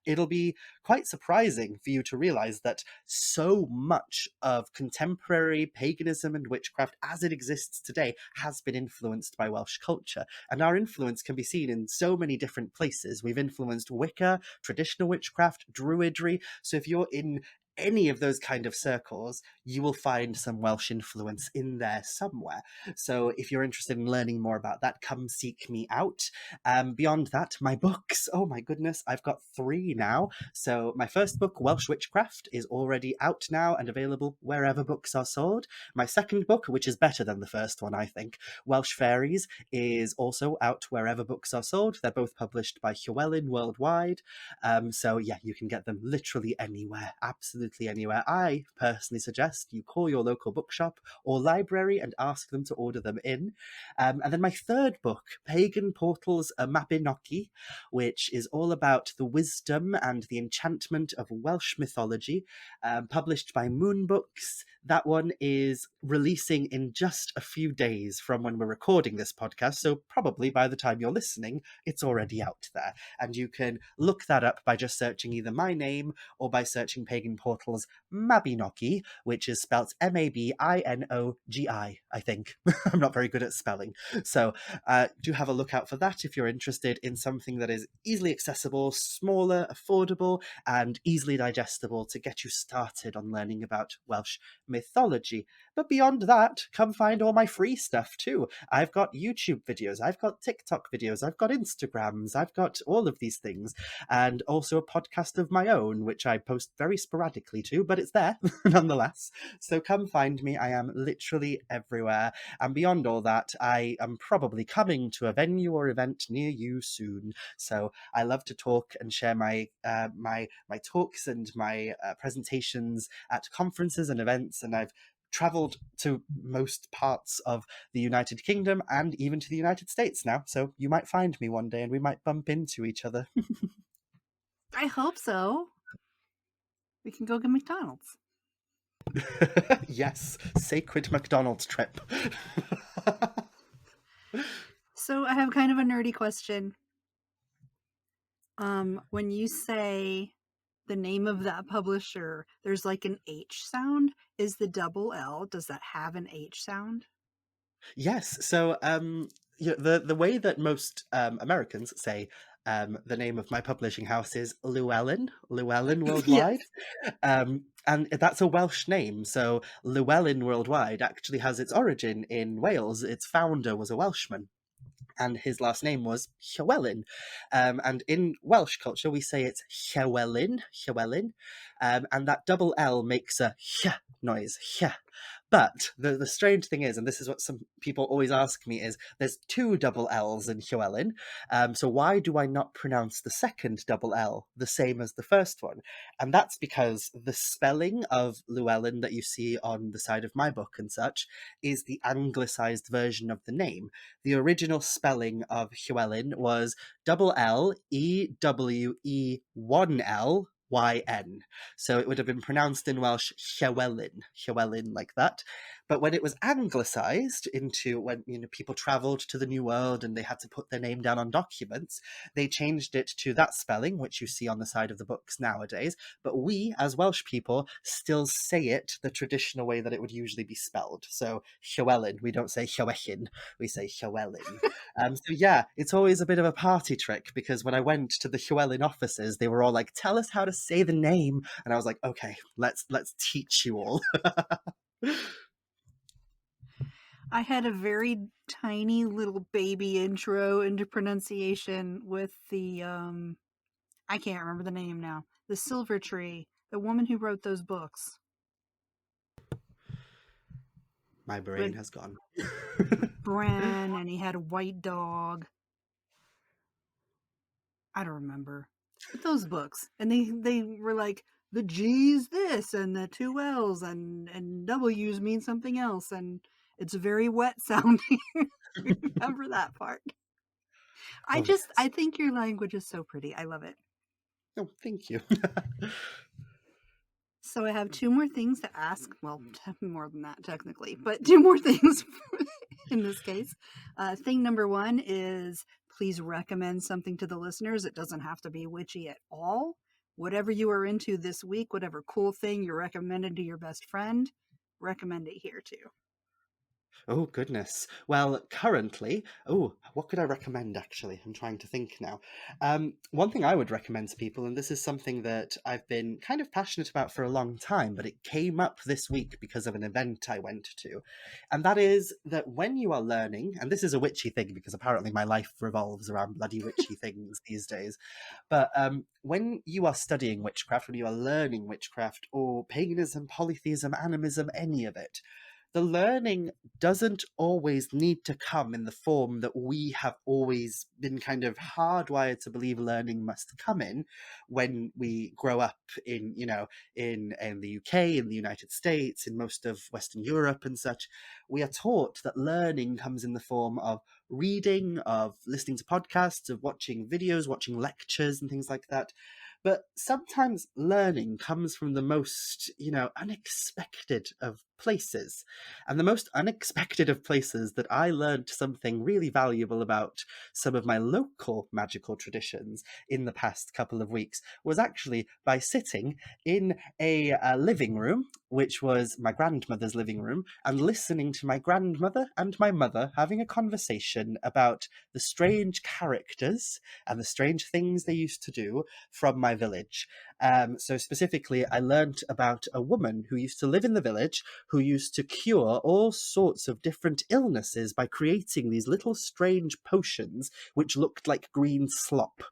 it'll be quite surprising for you to realize that so much of contemporary paganism and witchcraft as it exists today has been influenced by Welsh culture. And our influence can be seen in so many different places. We've influenced Wicca, traditional witchcraft, druidry. So if you're in any of those kind of circles, you will find some Welsh influence in there somewhere. So if you're interested in learning more about that, come seek me out. Beyond that, my books, oh my goodness, I've got 3 now. So my first book, Welsh Witchcraft, is already out now and available wherever books are sold. My second book, which is better than the first one, I think, Welsh Fairies, is also out wherever books are sold. They're both published by Llywelyn worldwide. So yeah, you can get them literally anywhere, absolutely anywhere. I personally suggest you call your local bookshop or library and ask them to order them in. And then my third book, Pagan Portals, a Mabinogi, which is all about the wisdom and the enchantment of Welsh mythology, published by Moon Books. That one is releasing in just a few days from when we're recording this podcast, so probably by the time you're listening, it's already out there. And you can look that up by just searching either my name or by searching Pagan Portal's Mabinogi, which is spelt Mabinogi, I think. I'm not very good at spelling. So do have a look out for that if you're interested in something that is easily accessible, smaller, affordable, and easily digestible to get you started on learning about Welsh mythology. But beyond that, come find all my free stuff too. I've got YouTube videos, I've got TikTok videos, I've got Instagrams, I've got all of these things, and also a podcast of my own, which I post very sporadically to, but it's there nonetheless. So come find me. I am literally everywhere. And beyond all that, I am probably coming to a venue or event near you soon. So I love to talk and share my talks and my presentations at conferences and events, and I've traveled to most parts of the United Kingdom and even to the United States now. So you might find me one day and we might bump into each other. I hope so. We can go get McDonald's. Yes, sacred McDonald's trip. So I have kind of a nerdy question. When you say the name of that publisher, there's like an H sound. Is the double L, does that have an H sound? Yes. So the way that most Americans say the name of my publishing house is Llewellyn Yes. Worldwide. And that's a Welsh name. So Llewellyn Worldwide actually has its origin in Wales. Its founder was a Welshman, and his last name was Llywelyn. And in Welsh culture, we say it's Llywelyn, and that double L makes a hy noise, hy. But the strange thing is, and this is what some people always ask me, is there's two double L's in Llywelyn. So why do I not pronounce the second double L the same as the first one? And that's because the spelling of Llewellyn that you see on the side of my book and such is the anglicised version of the name. The original spelling of Llywelyn was double L E W E 1 L YN. So it would have been pronounced in Welsh Llywelyn like that. But when it was anglicised into when people travelled to the New World and they had to put their name down on documents, they changed it to that spelling, which you see on the side of the books nowadays. But we, as Welsh people, still say it the traditional way that it would usually be spelled. So Llywelyn, we don't say Llywelyn, we say Llywelyn. So yeah, it's always a bit of a party trick, because when I went to the Llywelyn offices, they were all like, "Tell us how to say the name," and I was like, "Okay, let's teach you all." I had a very tiny little baby intro into pronunciation with the I can't remember the name now. The Silver Tree, the woman who wrote those books. My brain With has gone. Bran, and he had a white dog. I don't remember. But those books. And they were like, the G's this and the two L's and W's mean something else, and it's very wet sounding. Remember that part. Oh yes. I think your language is so pretty. I love it. Oh, thank you. So I have two more things to ask. Well, more than that, technically, but two more things in this case. Thing number one is please recommend something to the listeners. It doesn't have to be witchy at all. Whatever you are into this week, whatever cool thing you're recommending to your best friend, recommend it here too. Oh, goodness. Well, currently, what could I recommend actually? I'm trying to think now. One thing I would recommend to people, and this is something that I've been kind of passionate about for a long time, but it came up this week because of an event I went to. And that is that when you are learning, and this is a witchy thing because apparently my life revolves around bloody witchy things these days, but when you are studying witchcraft, when you are learning witchcraft or paganism, polytheism, animism, any of it, the learning doesn't always need to come in the form that we have always been kind of hardwired to believe learning must come in when we grow up in, in the UK, in the United States, in most of Western Europe and such. We are taught that learning comes in the form of reading, of listening to podcasts, of watching videos, watching lectures and things like that. But sometimes learning comes from the most, unexpected of places. And the most unexpected of places that I learned something really valuable about some of my local magical traditions in the past couple of weeks was actually by sitting in a living room, which was my grandmother's living room, and listening to my grandmother and my mother having a conversation about the strange characters and the strange things they used to do from my village. So specifically, I learnt about a woman who used to live in the village who used to cure all sorts of different illnesses by creating these little strange potions which looked like green slop.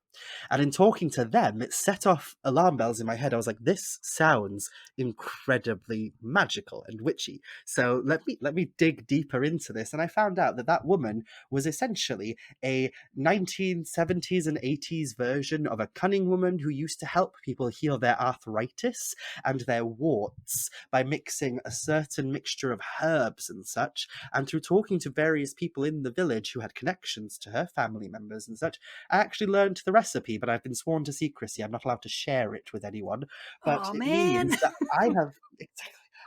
And in talking to them, it set off alarm bells in my head. I was like, this sounds incredibly magical and witchy. So let me dig deeper into this. And I found out that that woman was essentially a 1970s and 80s version of a cunning woman who used to help people heal their arthritis and their warts by mixing a certain mixture of herbs and such. And through talking to various people in the village who had connections to her, family members and such, I actually learned the recipe, but I've been sworn to secrecy. I'm not allowed to share it with anyone. But Oh it man. means that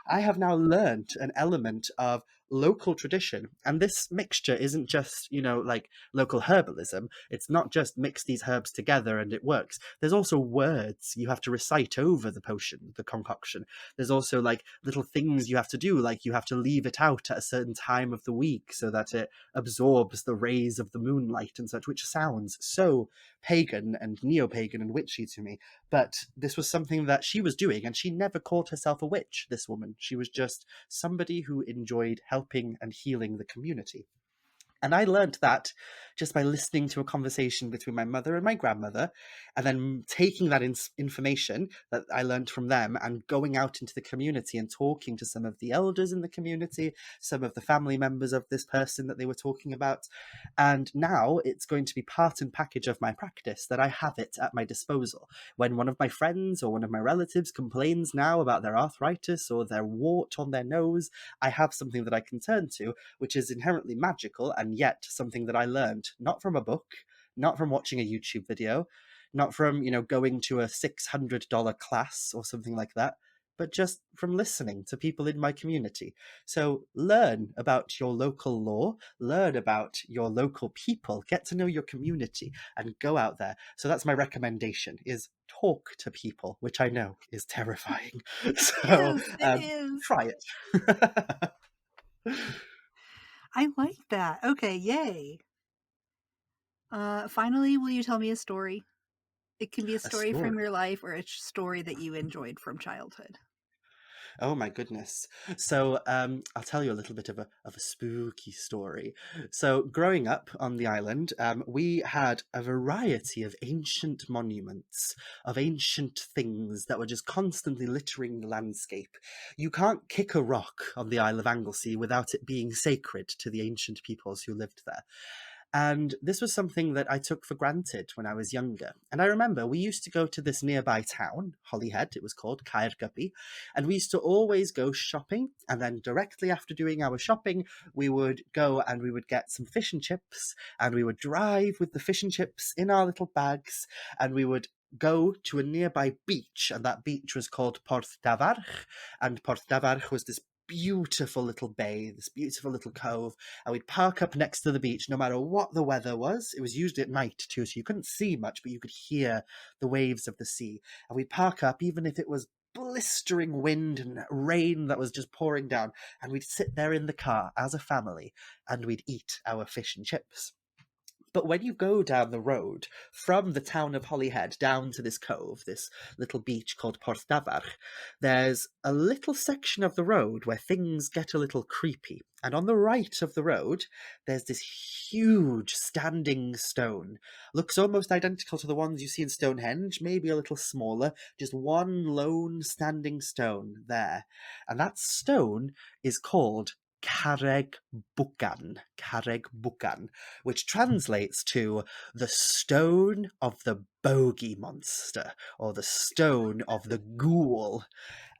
I have now learned an element of local tradition. And this mixture isn't just, like local herbalism. It's not just mix these herbs together and it works. There's also words you have to recite over the potion, the concoction. There's also like little things you have to do, like you have to leave it out at a certain time of the week so that it absorbs the rays of the moonlight and such, which sounds so pagan and neo-pagan and witchy to me. But this was something that she was doing, and she never called herself a witch, this woman. She was just somebody who enjoyed helping and healing the community. And I learned that just by listening to a conversation between my mother and my grandmother, and then taking that information that I learned from them and going out into the community and talking to some of the elders in the community, some of the family members of this person that they were talking about. And now it's going to be part and package of my practice that I have it at my disposal. When one of my friends or one of my relatives complains now about their arthritis or their wart on their nose, I have something that I can turn to, which is inherently magical and yet something that I learned not from a book, not from watching a YouTube video, not from, going to a $600 class or something like that, but just from listening to people in my community. So learn about your local law, learn about your local people, get to know your community and go out there. So that's my recommendation, is talk to people, which I know is terrifying. So Yes, it is. try it. I like that. Okay, yay. Finally, will you tell me a story? It can be a A story from story. your life or a story that you enjoyed from childhood. Oh my goodness. So I'll tell you a little bit of a spooky story. So growing up on the island, we had a variety of ancient monuments, of ancient things that were just constantly littering the landscape. You can't kick a rock on the Isle of Anglesey without it being sacred to the ancient peoples who lived there. And this was something that I took for granted when I was younger. And I remember we used to go to this nearby town, Holyhead, it was called, Caergybi, and we used to always go shopping. And then directly after doing our shopping, we would go and we would get some fish and chips, and we would drive with the fish and chips in our little bags, and we would go to a nearby beach, and that beach was called Porthdavarch, and Porthdavarch was this beautiful little bay, this beautiful little cove, and we'd park up next to the beach no matter what the weather was. It was usually at night too, so you couldn't see much, but you could hear the waves of the sea. And we'd park up even if it was blistering wind and rain that was just pouring down, and we'd sit there in the car as a family and we'd eat our fish and chips. But when you go down the road from the town of Holyhead down to this cove, this little beach called Porthdavarch, there's a little section of the road where things get a little creepy. And on the right of the road, there's this huge standing stone. Looks almost identical to the ones you see in Stonehenge, maybe a little smaller, just one lone standing stone there. And that stone is called Carreg Buchan, which translates to the stone of the bogey monster, or the stone of the ghoul.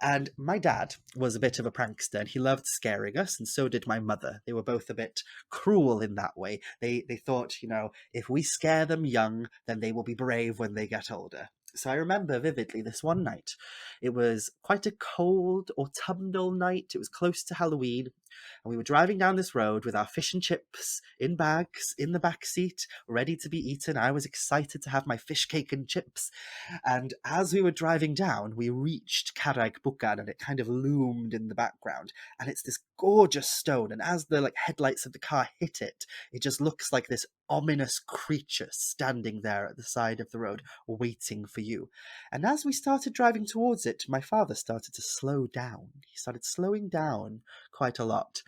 And my dad was a bit of a prankster, and he loved scaring us, and so did my mother. They were both a bit cruel in that way. They thought, if we scare them young, then they will be brave when they get older. So I remember vividly this one night. It was quite a cold autumnal night. It was close to Halloween, And we were driving down this road with our fish and chips in bags in the back seat, ready to be eaten. I was excited to have my fish cake and chips. And as we were driving down, we reached Carreg Bwcan, and it kind of loomed in the background. And it's this gorgeous stone. And as the headlights of the car hit it, it just looks like this ominous creature standing there at the side of the road, waiting for you. And as we started driving towards it, my father started to slow down. He started slowing down quite a lot.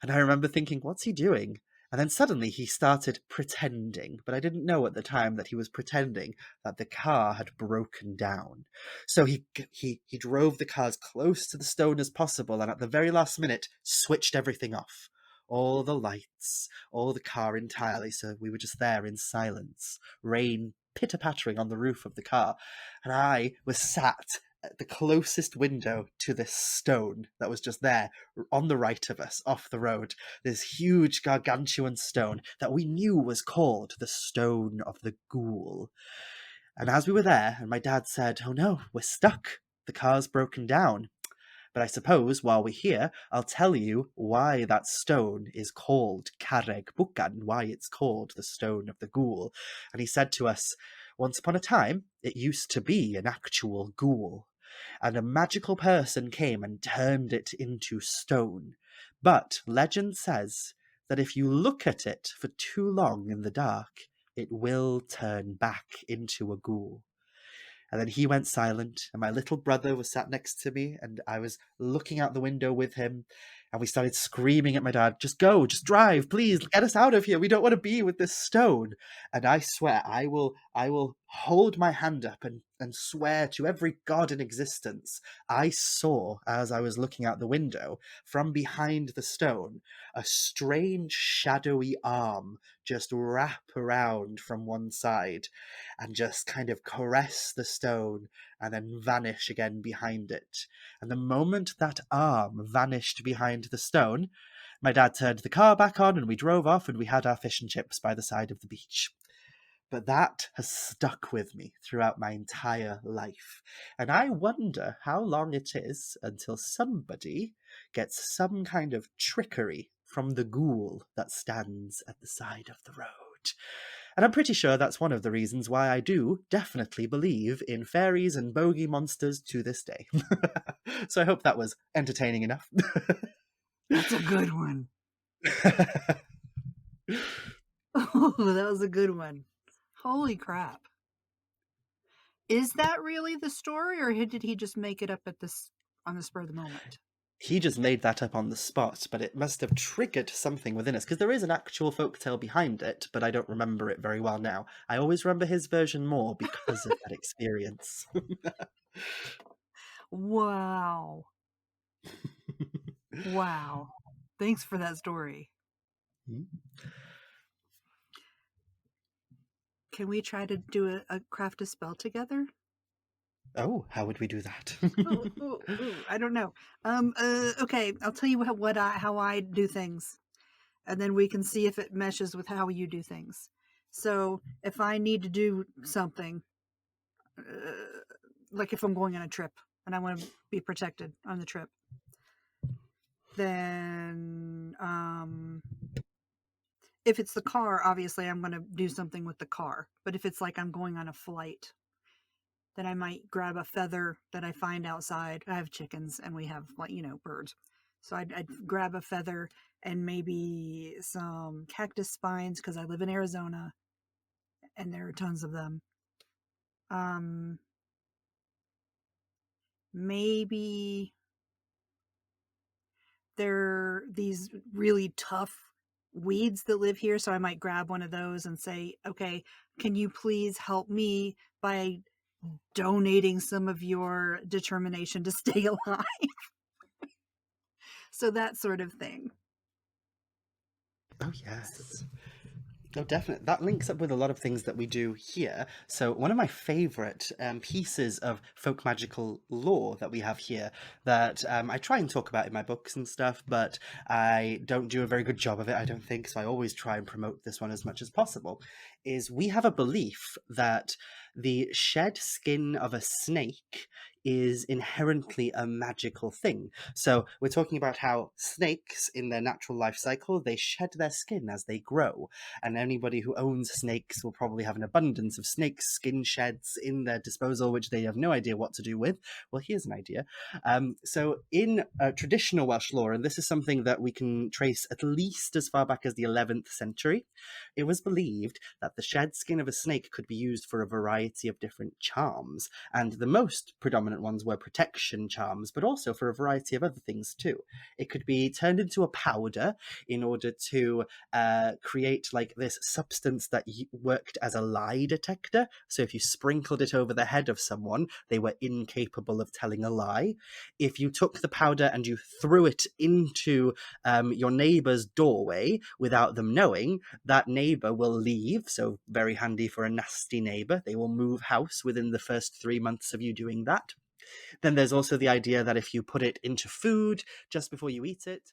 And I remember thinking, what's he doing? And then suddenly he started pretending, but I didn't know at the time that he was pretending that the car had broken down. So he drove the car as close to the stone as possible, and at the very last minute switched everything off. All the lights, all the car entirely, so we were just there in silence, rain pitter-pattering on the roof of the car, and I was sat at the closest window to this stone that was just there on the right of us, off the road. This huge gargantuan stone that we knew was called the Stone of the Ghoul. And as we were there, and my dad said, "Oh no, we're stuck. The car's broken down." But I suppose while we're here, I'll tell you why that stone is called Carreg Bwcan, why it's called the Stone of the Ghoul. And he said to us, once upon a time, it used to be an actual ghoul, and a magical person came and turned it into stone. But legend says that if you look at it for too long in the dark, it will turn back into a ghoul. And then he went silent, and my little brother was sat next to me, and I was looking out the window with him, and we started screaming at my dad, "Just go, just drive, please, get us out of here. We don't want to be with this stone." And I swear, I will hold my hand up and swear to every god in existence, I saw, as I was looking out the window, from behind the stone, a strange shadowy arm just wrap around from one side and just kind of caress the stone and then vanish again behind it. And the moment that arm vanished behind the stone, my dad turned the car back on and we drove off, and we had our fish and chips by the side of the beach. But that has stuck with me throughout my entire life. And I wonder how long it is until somebody gets some kind of trickery from the ghoul that stands at the side of the road. And I'm pretty sure that's one of the reasons why I do definitely believe in fairies and bogey monsters to this day. So I hope that was entertaining enough. That's a good one. Oh, that was a good one. Holy crap. Is that really the story, or did he just make it up on the spur of the moment? He just made that up on the spot, but it must have triggered something within us, because there is an actual folktale behind it, but I don't remember it very well now. I always remember his version more because of that experience. Wow. Wow. Thanks for that story. Can we try to do a craft a spell together? Oh, how would we do that? Ooh, I don't know. Okay, I'll tell you how I do things, and then we can see if it meshes with how you do things. So if I need to do something, like if I'm going on a trip and I want to be protected on the trip, then if it's the car, obviously I'm going to do something with the car. But if it's like I'm going on a flight, then I might grab a feather that I find outside. I have chickens and we have, birds. So I'd grab a feather and maybe some cactus spines, because I live in Arizona and there are tons of them. Maybe there are these really tough weeds that live here, so I might grab one of those and say, okay, can you please help me by donating some of your determination to stay alive? So that sort of thing. Oh, yes. Oh, definitely. That links up with a lot of things that we do here. So, one of my favourite pieces of folk magical lore that we have here that I try and talk about in my books and stuff, but I don't do a very good job of it, I don't think. So, I always try and promote this one as much as possible. is we have a belief that the shed skin of a snake is inherently a magical thing. So we're talking about how snakes in their natural life cycle, they shed their skin as they grow. And anybody who owns snakes will probably have an abundance of snake skin sheds in their disposal, which they have no idea what to do with. Well, here's an idea. So in traditional Welsh lore, and this is something that we can trace at least as far back as the 11th century, it was believed that the shed skin of a snake could be used for a variety of different charms. And the most predominant ones were protection charms, but also for a variety of other things too. It could be turned into a powder in order to create like this substance that worked as a lie detector. So if you sprinkled it over the head of someone, they were incapable of telling a lie. If you took the powder and you threw it into your neighbor's doorway without them knowing, that neighbor will leave. So very handy for a nasty neighbor. They will move house within the first 3 months of you doing that. Then there's also the idea that if you put it into food just before you eat it,